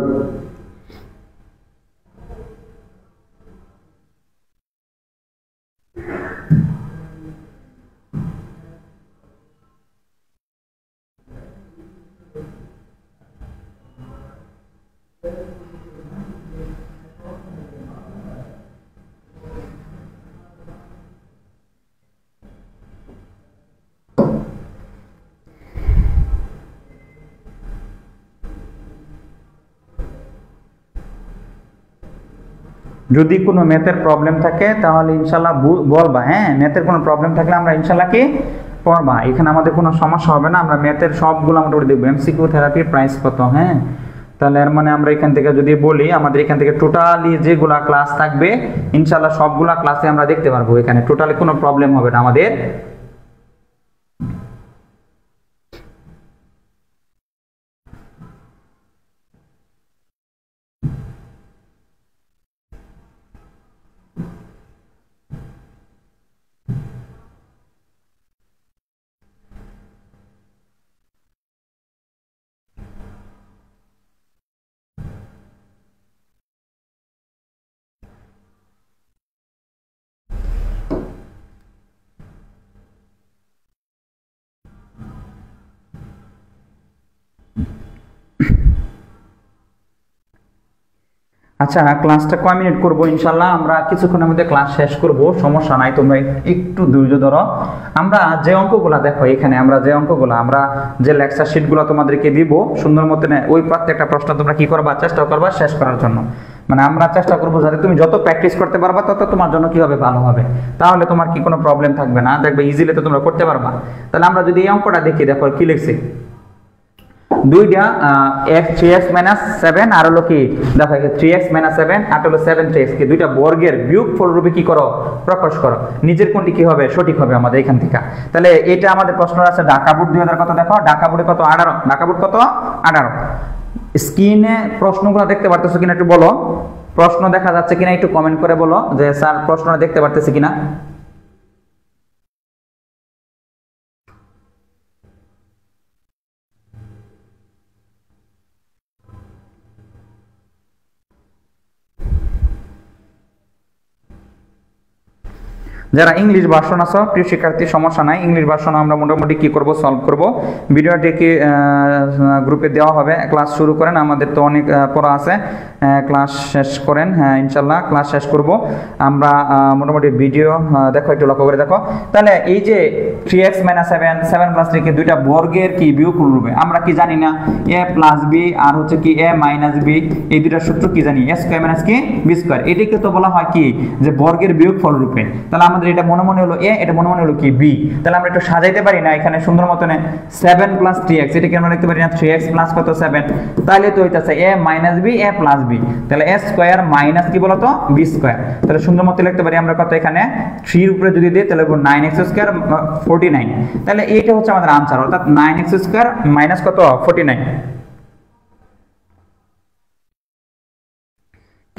যদি কোনো ম্যাথের প্রবলেম থাকে তাহলে ইনশাল্লাহ বলবা। হ্যাঁ, ম্যাথের কোনো প্রবলেম থাকলে আমরা ইনশাল্লাহ কি পড়বা, এখানে আমাদের কোনো সমস্যা হবে না। আমরা ম্যাথের সবগুলো মোটামুটি দেখবো। এমসিকিউ থেরাপির প্রাইস কত? হ্যাঁ, তাহলে এর মানে আমরা এখান থেকে যদি বলি আমাদের এখান থেকে টোটালি যেগুলা ক্লাস থাকবে ইনশাল্লাহ সবগুলা ক্লাসে আমরা দেখতে পারবো। এখানে টোটালি কোনো প্রবলেম হবে না আমাদের। আচ্ছা ক্লাসটা কয় মিনিট করবো? ইনশাল্লাহ আমরা কিছুক্ষণের মধ্যে ক্লাস শেষ করব, সমস্যা নাই, তোমরা একটু ধৈর্য ধরো। আমরা যে অঙ্কগুলা দেখো এখানে, আমরা যে অঙ্কগুলা আমরা যে লেকচার শিটগুলো তোমাদেরকে দিব সুন্দর মতন, ওই প্রত্যেকটা প্রশ্ন তোমরা কি করবা? চেষ্টা করবা শেষ করার জন্য। মানে আমরা চেষ্টা করবো যাতে তুমি যত প্র্যাকটিস করতে পারবা তত তোমার জন্য কি হবে? ভালো হবে। তাহলে তোমার কি কোনো প্রবলেম থাকবে না, দেখবে ইজিলি তো তোমরা করতে পারবা। তাহলে আমরা যদি এই অঙ্কটা দেখি, দেখো কি লিখছি, দুইটা x3x - 7 আর হলো কি দেখো 3x - 7 আর হলো 7x কে দুইটা বর্গের বিয়োগফল রূপে কি করো? প্রকাশ করো। নিচের কোনটি কি হবে? সঠিক হবে আমাদের এখান থেকে। তাহলে এটা আমাদের প্রশ্ন আছে ঢাকা বোর্ড 2000 কত? দেখো ঢাকা বোর্ডে কত? 18। ঢাকা বোর্ড কত? 18। স্ক্রিনে প্রশ্নগুলো দেখতে পারতেছো কিনা একটু বলো, প্রশ্ন দেখা যাচ্ছে কিনা একটু কমেন্ট করে বলো যে স্যার প্রশ্নটা দেখতে পারতেছি কিনা। যারা ইংলিশ ভার্সন আছো প্রিয় শিক্ষার্থী সমস্যা নাই, ইংলিশ ভার্সন আমরা মোটামুটি কি করব? সলভ করব। ভিডিওটিকে গ্রুপে দেওয়া হবে। ক্লাস শুরু করেন, আমাদের তো অনেক পড়া আছে, ক্লাস শেষ করেন। হ্যাঁ ইনশাল্লাহ ক্লাস শেষ করব আমরা। মোটামুটি ভিডিও দেখো, একটু লক্ষ্য করে দেখো। তাহলে এই যে 3x - 7 7 + 3 কে দুইটা বর্গের কি বিয়োগ রূপে, আমরা কি জানি না a + b আর হচ্ছে কি a - b, এই দুইটা সূত্র কি জানি? a² - কি b²। এটাকে তো বলা হয় কি যে বর্গের বিয়োগফল রূপে। তাহলে আমাদের এটা মনে মনে হলো a, এটা মনে মনে হলো কি b। তাহলে আমরা একটু সাজাইতে পারি না এখানে সুন্দর মতনে 7 + 3x, এটাকে আমরা লিখতে পারি না 3x + কত 7। তাহলে তো হইতাছে a - b a + b, তাহলে a² - কি বলতো? b²। তাহলে সুন্দর মতো লিখতে পারি আমরা কত এখানে 3 এর উপরে যদি দিই তাহলে 9x² 49। তাহলে এইটা হচ্ছে আমাদের आंसर, অর্থাৎ 9x² - কত 49।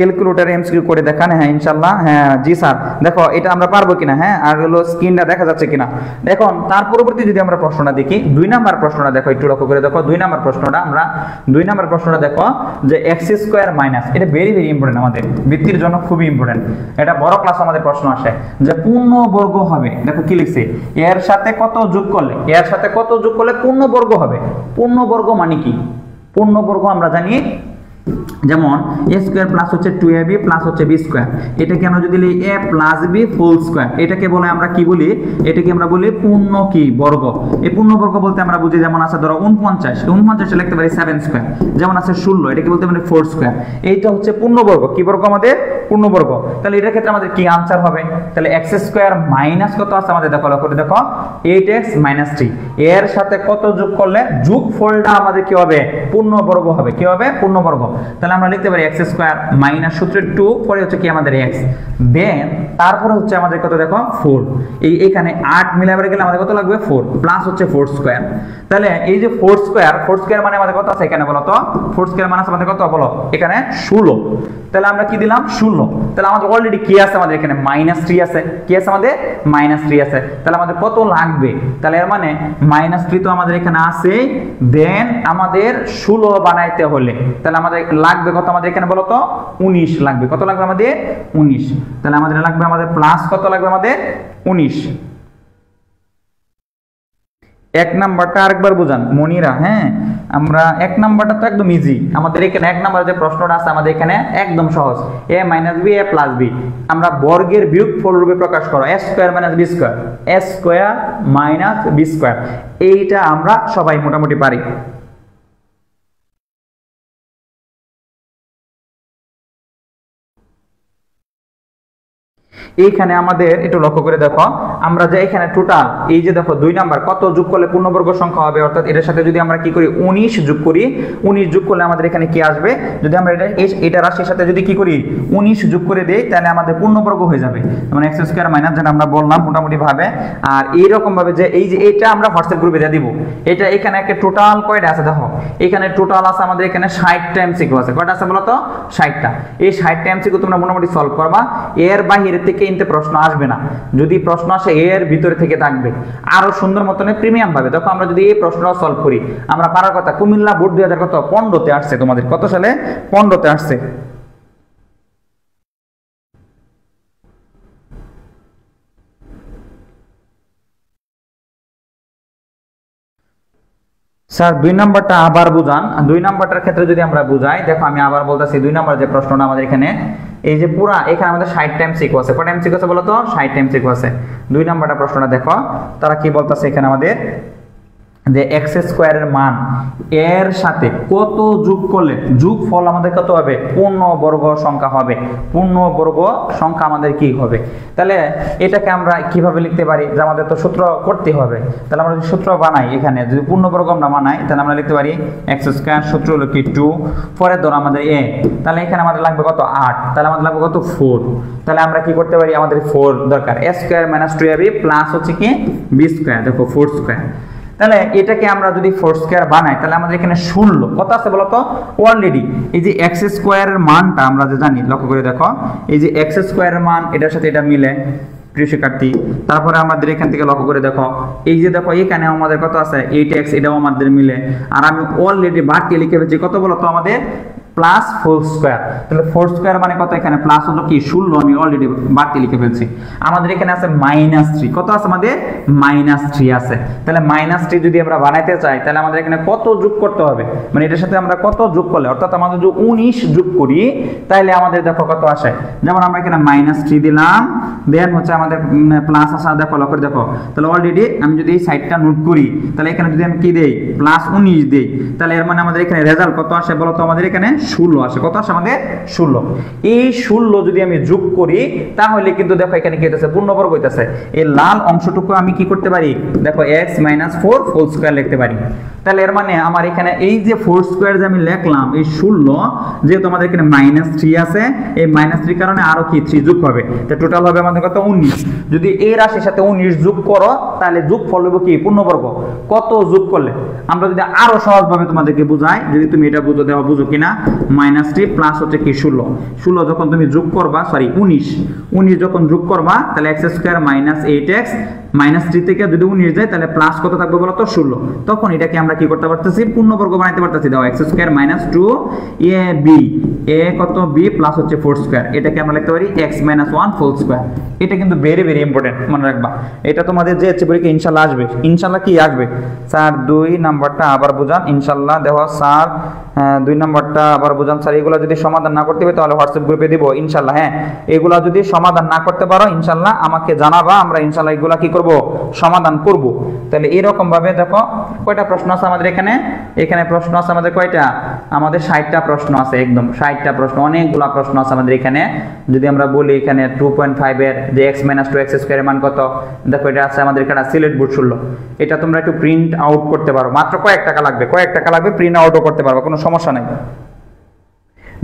ক্যালকুলেটরে এমসিকিউ করে দেখান। হ্যাঁ ইনশাআল্লাহ, হ্যাঁ জি স্যার। দেখো এটা আমরা পারবো কিনা, হ্যাঁ আর হলো স্ক্রিনটা দেখা যাচ্ছে কিনা। এখন তার পরবর্তী যদি আমরা প্রশ্নটা দেখি, 2 নাম্বার প্রশ্নটা দেখো, একটু লক্ষ্য করে দেখো 2 নাম্বার প্রশ্নটা। আমরা 2 নাম্বার প্রশ্নটা দেখো যে x স্কয়ার মাইনাস, এটা ভেরি ভেরি ইম্পর্টেন্ট, আমাদের বৃত্তির জন্য খুবই ইম্পর্টেন্ট। এটা বড় ক্লাস আমাদের প্রশ্ন আসে যে পূর্ণবর্গ হবে। দেখো কি লিখছে, এর সাথে কত যোগ করলে, এর সাথে কত যোগ করলে পূর্ণবর্গ হবে। পূর্ণবর্গ মানে কি? পূর্ণবর্গ আমরা জানি যেমন a স্কয়ার প্লাস হচ্ছে 2ab প্লাস হচ্ছে b স্কয়ার, এটাকে আমরা যদি লিখি a plus b whole square, এটাকে বলে আমরা কি বলি, এটাকে আমরা বলি পূর্ণ কি বর্গ। এই পূর্ণবর্গ বলতে আমরা বুঝি যেমন আছে ধরো 49 লিখতে পারি 7 স্কয়ার, যেমন আছে 16 এটাকে বলতে পারি 4 স্কয়ার। এইটা হচ্ছে পূর্ণবর্গ। কি বর্গ আমাদের? পূর্ণবর্গ। তাহলে এটার ক্ষেত্রে আমাদের কি আনসার হবে? তাহলে x স্কয়ার মাইনাস কত আছে আমাদের, দেখো লক্ষ্য করে দেখো 8x - 3, এর সাথে কত যোগ করলে যোগফলটা আমাদের কি হবে? পূর্ণবর্গ হবে। কি হবে? পূর্ণবর্গ। তাহলে আমরা লিখতে পারি x স্কয়ার মাইনাস সূত্রের 2 পরে হচ্ছে কি আমাদের x, দেন তারপরে হচ্ছে আমাদের কত দেখো 4, এইখানে 8 মিলাবে গেলে আমাদের কত লাগবে 4 প্লাস হচ্ছে 4 স্কয়ার। তাহলে এই যে 4 স্কয়ার মানে আমাদের কত আছে এখানে বলো তো? 4 স্কয়ার মানে আমাদের কত বলো এখানে? 16। তাহলে আমরা কি দিলাম? 16। তাহলে আমাদের অলরেডি কি আছে আমাদের এখানে? -3 আছে। কি আছে আমাদের? -3 আছে। তাহলে আমাদের কত লাগবে? তাহলে এর মানে -3 তো আমাদের এখানে আছে, দেন আমাদের 16 বানাইতে হলে তাহলে আমাদের লাগবে কত আমাদের এখানে বলো তো? 19 লাগবে। কত লাগবে আমাদের? 19। তাহলে আমাদের লাগবে আমাদের প্লাস কত লাগবে আমাদের? 19। এক নাম্বারটা আরেকবার বুঝান মনিরা। হ্যাঁ আমরা এক নাম্বারটা তো একদম ইজি, আমাদের এখানে এক নাম্বার যে প্রশ্নটা আছে আমাদের এখানে একদম সহজ, a - b a + b, আমরা বর্গের বিয়োগফল রূপে প্রকাশ করো a square - b square, a square - b square, এইটা আমরা সবাই মোটামুটি পারি। এইখানে আমাদের একটু লক্ষ্য করে দেখো, আমরা যে এখানে টোটাল এই যে দেখো 2 নাম্বার কত যোগ করলে পূর্ণবর্গ সংখ্যা হবে, অর্থাৎ এর সাথে যদি আমরা কি করি 19 যোগ করি, 19 যোগ করলে আমাদের এখানে কি আসবে, যদি আমরা এটা রাশির সাথে যদি কি করি 19 যোগ করে দেই তাহলে আমাদের পূর্ণবর্গ হয়ে যাবে, মানে x স্কয়ার মাইনাস যেটা আমরা বললাম মোটামুটি ভাবে। আর এই রকম ভাবে যে এই যে এটা আমরা হোয়াটসঅ্যাপ গ্রুপে দিয়ে দিব, এটা এখানে একটা টোটাল কয়টা আছে দেখো, এখানে টোটাল আছে আমাদের এখানে 60টা এমসিকিউ আছে। কয়টা আছে বলো তো? 60টা। এই 60টা এমসিকিউ তোমরা মোটামুটি সলভ করবা, এর বাইরে থেকে ইনতে প্রশ্ন আসবে না। যদি প্রশ্ন আসে এর ভিতরে থেকে থাকবে আরো সুন্দর মতন প্রিমিয়াম ভাবে। দেখো আমরা যদি এই প্রশ্নটা সলভ করি, আমরা পারার কথা কুমিল্লা বোর্ড 2015 আসছে, তোমাদের কত সালে? 15 আসছে। স্যার 2 নাম্বারটা আবার বুঝান। 2 নাম্বারটার ক্ষেত্রে যদি আমরা বুঝাই, দেখো আমি আবার বলতেছি 2 নাম্বার যে প্রশ্নটা আমাদের এখানে এই যে পুরা এখানে আমাদের 60 টাইম সিকো আছে। কত টাইম সিকো আছে বলো তো? 60 টাইম সিকো আছে। 2 নাম্বারটা প্রশ্নটা দেখো তারা কি বলতাছে এখানে আমাদের যে x স্কয়ারের মান এর সাথে কত যোগ করলে যোগফল আমাদের কত হবে? পূর্ণবর্গ সংখ্যা হবে। পূর্ণবর্গ সংখ্যা আমাদের কি হবে? তাহলে এটাকে আমরা কিভাবে লিখতে পারি, যে আমাদের তো সূত্র করতে হবে। তাহলে আমরা যদি সূত্র বানাই, এখানে যদি পূর্ণবর্গ আমরা বানাই তাহলে আমরা লিখতে পারি x স্কয়ার সূত্র হলো কি 2, পরে ধরো আমাদের a, তাহলে এখানে আমাদের লাগবে কত? 8, তাহলে আমাদের লাগবে কত? 4। তাহলে আমরা কি করতে পারি, আমাদের 4 দরকার, a স্কয়ার - 2ab প্লাস হচ্ছে কি b স্কয়ার, দেখো 4 স্কয়ার। তাহলে এটাকে আমরা যদি 4 স্কয়ার বানাই তাহলে আমাদের এখানে 16 কত আছে বলো তো? অলরেডি এই যে x স্কয়ারের মানটা আমরা যে জানি, লক্ষ্য করে দেখো এই যে x স্কয়ারের মান এটার সাথে এটা মিলে প্রিয় শিক্ষার্থী। তারপরে আমাদের এখান থেকে লক্ষ্য করে দেখো এই যে দেখো এখানে আমাদের কত আছে 8x, এটাও আমাদের মিলে। আর আমি অলরেডি বাড়তি লিখে ফেলছি কত বলো তো? আমাদের প্লাস 4 স্কয়ার। তাহলে 4 স্কয়ার মানে কত? এখানে প্লাস হলো কি 16, আমি অলরেডি বাড়তি লিখে ফেলছি। আমাদের এখানে আছে -3, কত আছে আমাদের? -3 আছে। তাহলে -3 যদি আমরা বানাইতে চাই তাহলে আমাদের এখানে কত যোগ করতে হবে, মানে এটার সাথে আমরা কত যোগ করলে, অর্থাৎ আমাদের যদি 19 যোগ করি তাহলে আমাদের দেখো কত আসে। যেমন আমরা এখানে -3 দিলাম, দেন হচ্ছে আমাদের প্লাস আসা, দেখো লক্ষ্য করে দেখো। তাহলে অলরেডি আমি যদি এই সাইডটা নোট করি তাহলে এখানে যদি আমি কি দেই +19 দেই, তাহলে এর মানে আমাদের এখানে রেজাল্ট কত আসে বলো তো? আমাদের এখানে 16 আসে। কত আসে আমাদের? 16। এই 16 যদি আমি যোগ করি তাহলে কিন্তু দেখো এখানে কি হইতাছে? পূর্ণবর্গ হইতাছে। এই লাল অংশটুকু আমি কি করতে পারি, দেখো x - 4 হোল স্কয়ার লিখতে পারি। তাহলে এর মানে আমার এখানে এই যে 4 স্কয়ার যে আমি লিখলাম, এই 16 যেহেতু আমাদের এখানে -3 আছে, এই -3 কারণে আরো কি 3 যোগ হবে, তো টোটাল হবে আমাদের কত? 19। যদি এই রাশির সাথে 19 যোগ করো তাহলে যোগফল হবে কি? পূর্ণবর্গ। কত যোগ করলে, আমরা যদি আরো সহজভাবে তোমাদেরকে বুঝাই, যদি তুমি এটা বুঝো, দেখো বুঝো কিনা। -3 প্লাস হচ্ছে কি 16 যখন তুমি যোগ করবা, সরি 19 যখন যোগ করবা তাহলে x স্কয়ার -8x -3 থেকে যদি 19 যায় তাহলে প্লাস কত থাকবে বলো তো 16। তখন এটাকে আমরা কি করতে পারতেছি, পূর্ণবর্গ বানাইতে পারতেছি। দাও x স্কয়ার -2ab, a কত b প্লাস হচ্ছে 4 স্কয়ার, এটাকে আমরা লিখতে পারি x - 1 হোল স্কয়ার। এটা কিন্তু ভেরি ভেরি ইম্পর্টেন্ট, মনে রাখবা। এটা তোমাদের যে হচ্ছে পরীক্ষা ইনশাআল্লাহ আসবে। ইনশাআল্লাহ কি আসবে স্যার 2 নাম্বারটা আবার বোঝান। ইনশাআল্লাহ দেখো স্যার 2 নাম্বারটা আবার বোঝান স্যার। এগুলো যদি সমাধান না করতে পারো তাহলে হোয়াটসঅ্যাপ গ্রুপে দিব ইনশাআল্লাহ। হ্যাঁ, এগুলো যদি সমাধান না করতে পারো ইনশাআল্লাহ আমাকে জানাবা, আমরা ইনশাআল্লাহ এগুলো কি করব, সমাধান করব। তাহলে এরকম ভাবে দেখো কয়টা প্রশ্ন আছে আমাদের এখানে। এখানে প্রশ্ন আছে আমাদের কয়টা, আমাদের 60টা প্রশ্ন আছে, একদম 60টা প্রশ্ন, অনেকগুলো প্রশ্ন আছে আমাদের এখানে। যদি আমরা বলি এখানে 2.5 এর যে x - 2x স্কয়ারের মান কত, দেখো এটা আছে আমাদের এখানে সিলেট বোর্ড 16। এটা তোমরা একটু প্রিন্ট আউট করতে পারো, মাত্র কয়েক টাকা লাগবে, প্রিন্ট আউটও করতে পারবো, কোনো সমস্যা নাই।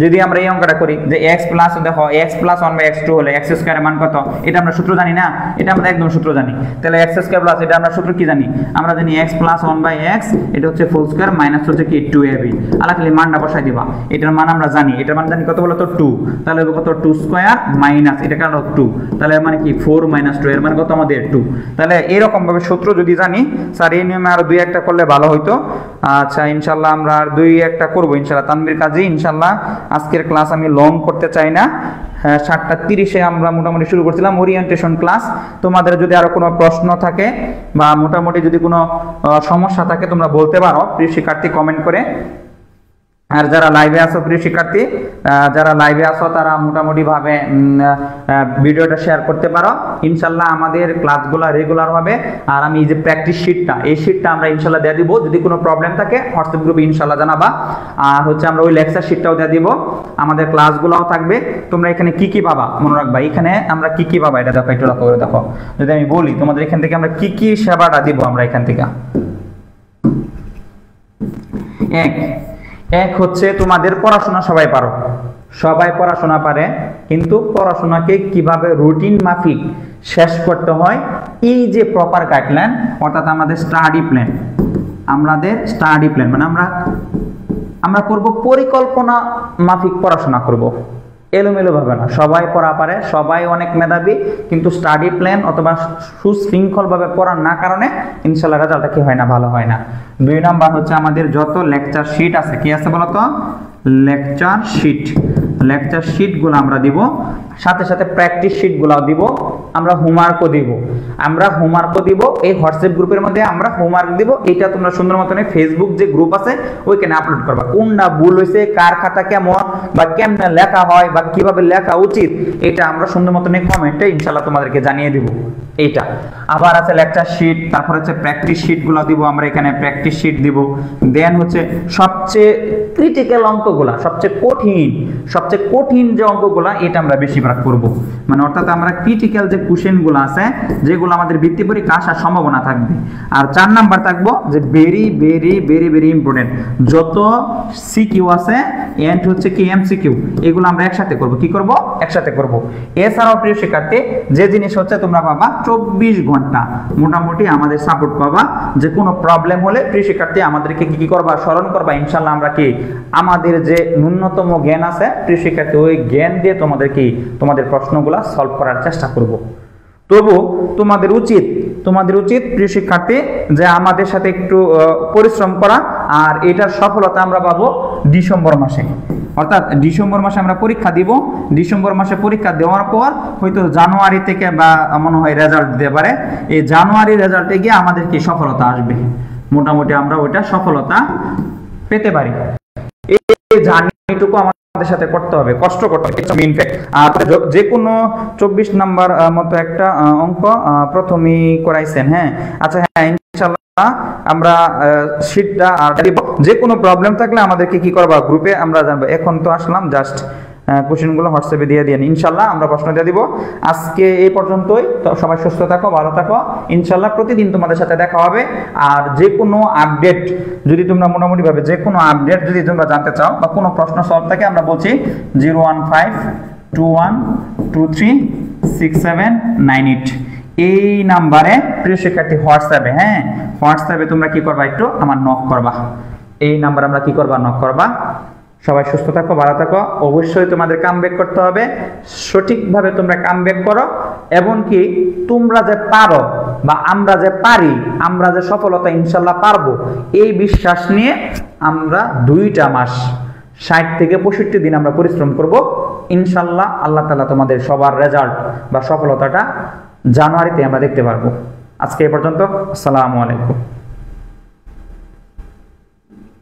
যদি আমরা এই অঙ্কটা করি যে x প্লাস, দেখো x প্লাস 1/x2 হলে x স্কয়ারের মান কত, এটা আমরা সূত্র জানি না, এটা আমরা একদম সূত্র জানি। তাহলে x স্কয়ার প্লাস, এটা আমরা সূত্র কি জানি, আমরা জানি x প্লাস 1/x, এটা হচ্ছে ফুল স্কয়ার মাইনাস হচ্ছে কি 2ab। আলা খালি মানটা বসাই দিবা, এটার মান আমরা জানি, এটার মান জানি কত বলো তো 2। তাহলে হবে কত 2 স্কয়ার মাইনাস এটা কারণ 2, তাহলে মানে কি 4 - 2 এর মানে কত আমাদের 2। তাহলে এরকম ভাবে সূত্র যদি জানি, স্যার এই নিয়মে আরো 2-1টা করলে ভালো হইতো। আচ্ছা ইনশাআল্লাহ আমরা আর 2-1টা করব ইনশাআল্লাহ। তানভীর কাজী ইনশাআল্লাহ আজকের ক্লাস আমি লং করতে চাই না। 7:30 আমরা মোটামুটি শুরু করছিলাম ওরিয়েন্টেশন ক্লাস। তোমাদের যদি আরো কোনো প্রশ্ন থাকে বা মোটামুটি যদি কোনো সমস্যা থাকে তোমরা বলতে পারো প্রিয় শিক্ষার্থী কমেন্ট করে। আর যারা লাইভে আসো প্রিয় শিক্ষার্থী, যারা লাইভে আসো তারা মোটামুটি ভাবে ভিডিওটা শেয়ার করতে পারো। ইনশাআল্লাহ আমাদের ক্লাসগুলো রেগুলার হবে। আর আমি এই যে প্র্যাকটিস শিটটা, এই শিটটা আমরা ইনশাআল্লাহ দিয়ে দিব। যদি কোনো প্রবলেম থাকে হোয়াটসঅ্যাপ গ্রুপে ইনশাআল্লাহ জানাবা। আর হচ্ছে আমরা ওই লেকচার শিটটাও দিয়ে দিব, আমাদের ক্লাসগুলোও থাকবে। তোমরা এখানে কি কি পাবা মনে রাখবা, এখানে আমরা কি কি পাবা এটা দেখো, একটু লক্ষ্য করে দেখো। যদি আমি বলি তোমাদের এখান থেকে আমরা কি কি সেবাটা দিব, আমরা এখান থেকে এক হচ্ছে তোমাদের পড়াশোনা সবাই পারো, সবাই পড়াশোনা পারে, কিন্তু পড়াশোনাকে কিভাবে রুটিন মাফিক শেষ করতে হয়, এই যে প্রপার গাইডলাইন, অর্থাৎ আমাদের স্টাডি প্ল্যান, মানে আমরা করব পরিকল্পনা মাফিক পড়াশোনা করব, এলোমেলো ভাবে না। সবাই পড়া পারে, সবাই অনেক মেধাবী, কিন্তু স্টাডি প্ল্যান অথবা সুশৃঙ্খল ভাবে পড়ার না কারণে ইনশাআল্লাহ রেজাল্টটা কি হয় না, ভালো হয় না। 2 নাম্বার হচ্ছে আমাদের যত লেকচার শিট আছে, কি আছে বলতো, লেকচার শিটগুলো আমরা দিব, সাথে সাথে প্র্যাকটিস শিটগুলো দিব, আমরা হোমওয়ার্কও দিব। এই হোয়াটসঅ্যাপ গ্রুপের মধ্যে আমরা হোমওয়ার্ক দিব। এটা তোমরা সুন্দর মতন ফেসবুক যে গ্রুপ আছে ওইখানে আপলোড করবা। কোনটা ভুল হয়েছে, কার খাতা কেমন বা কেমনে লেখা হয় বা কিভাবে লেখা উচিত, এটা আমরা সুন্দর মতন কমেন্টে ইনশাআল্লাহ তোমাদেরকে জানিয়ে দিব। এইটা আবার আছে লেকচার শিট, তারপর হচ্ছে প্র্যাকটিস শিটগুলো দিব, আমরা এখানে প্র্যাকটিস শিট দিব। দেন হচ্ছে সবচেয়ে ক্রিটিক্যাল অঙ্কগুলা, সবচেয়ে কঠিন যে অঙ্কগুলা, এটা আমরা বেশিরভাগ করব। মানে অর্থাৎ আমরা ক্রিটিক্যাল যে কোশ্চেনগুলো আছে যেগুলো আমাদের বৃত্তি পরীক্ষা আসার সম্ভাবনা থাকবে। আর 4 নাম্বার থাকবো যে very very very very important যত সিকিউ আছে এন্ড হচ্ছে কি এমসিকিউ, এগুলো আমরা একসাথে করব। কি করব? একসাথে করব। এছাড়াও প্রিয় শিক্ষার্থী যে জিনিস হচ্ছে তোমরা পাবা 24 ঘন্টা মোটামুটি আমাদের সাপোর্ট পাবা। যে কোনো প্রবলেম হলে প্রিয় শিক্ষার্থী আমাদেরকে কি করবা, স্মরণ করবা। ইনশাআল্লাহ আমরা কি আমাদের যে ন্যূনতম জ্ঞান আছে প্রিয় শিক্ষার্থী, ওই জ্ঞান দিয়ে তোমাদের প্রশ্নগুলা সলভ করার চেষ্টা করব। তবু তোমাদের উচিত প্রিয় শিক্ষার্থী যে আমাদের সাথে একটু পরিশ্রম করা। আর এটার সফলতা আমরা পাবো ডিসেম্বর মাসে, অর্থাৎ ডিসেম্বর মাসে আমরা পরীক্ষা দিব। ডিসেম্বর মাসে পরীক্ষা দেওয়ার পর হয়তো জানুয়ারি থেকে বা মনে হয় রেজাল্ট দিতে পারে। এই জানুয়ারি রেজাল্টে গিয়ে আমাদের কি সফলতা আসবে, মোটামুটি আমরা ওইটা সফলতা পেতে পারি। এই জার্নিটুকু আমাদের সাথে করতে হবে, কষ্ট করতে হবে। আর যে কোনো 24 নাম্বার মতো একটা অঙ্ক প্রথমেই করাইছেন। হ্যাঁ, আচ্ছা, হ্যাঁ ইনশাআল্লাহ আমরা শীটটা আর যে কোনো প্রবলেম থাকলে আমাদেরকে কি করবা, গ্রুপে আমরা জানবো। এখন তো আসলাম জাস্ট কোশ্চেনগুলো হোয়াটসঅ্যাপে দিয়ে দিন, ইনশাআল্লাহ আমরা প্রশ্ন দিয়ে দিব। আজকে এই পর্যন্তই। তো সবাই সুস্থ থাকো, ভালো থাকো। ইনশাআল্লাহ প্রতিদিন তোমাদের সাথে দেখা হবে। আর যে কোনো আপডেট যদি তোমরা মোটামুটি ভাবে যে কোনো আপডেট যদি তোমরা জানতে চাও বা কোনো প্রশ্ন সলভ থাকে, আমরা বলছি 01521236798 এই নাম্বারে প্রিয় শিক্ষার্থী হোয়াটসঅ্যাপে, হ্যাঁ হোয়াটসঅ্যাপে তোমরা কি করবা, একটু আমার নক করবা। এই নাম্বার আমরা কি করবা, নক করবা। সবাই সুস্থ থাকো, ভালো থাকো। অবশ্যই তোমাদের কামব্যাক করতে হবে, সঠিকভাবে তোমরা কামব্যাক করো। এমনকি তোমরা যে পারো বা আমরা যে পারি, আমরা যে সফলতা ইনশাল্লাহ পারবো, এই বিশ্বাস নিয়ে আমরা 2টা মাস 60 থেকে 65 দিন আমরা পরিশ্রম করব। ইনশাল্লাহ আল্লাহ তাআলা তোমাদের সবার রেজাল্ট বা সফলতাটা জানুয়ারিতে আমরা দেখতে পারবো। আজকে এ পর্যন্ত। আসসালামু আলাইকুম।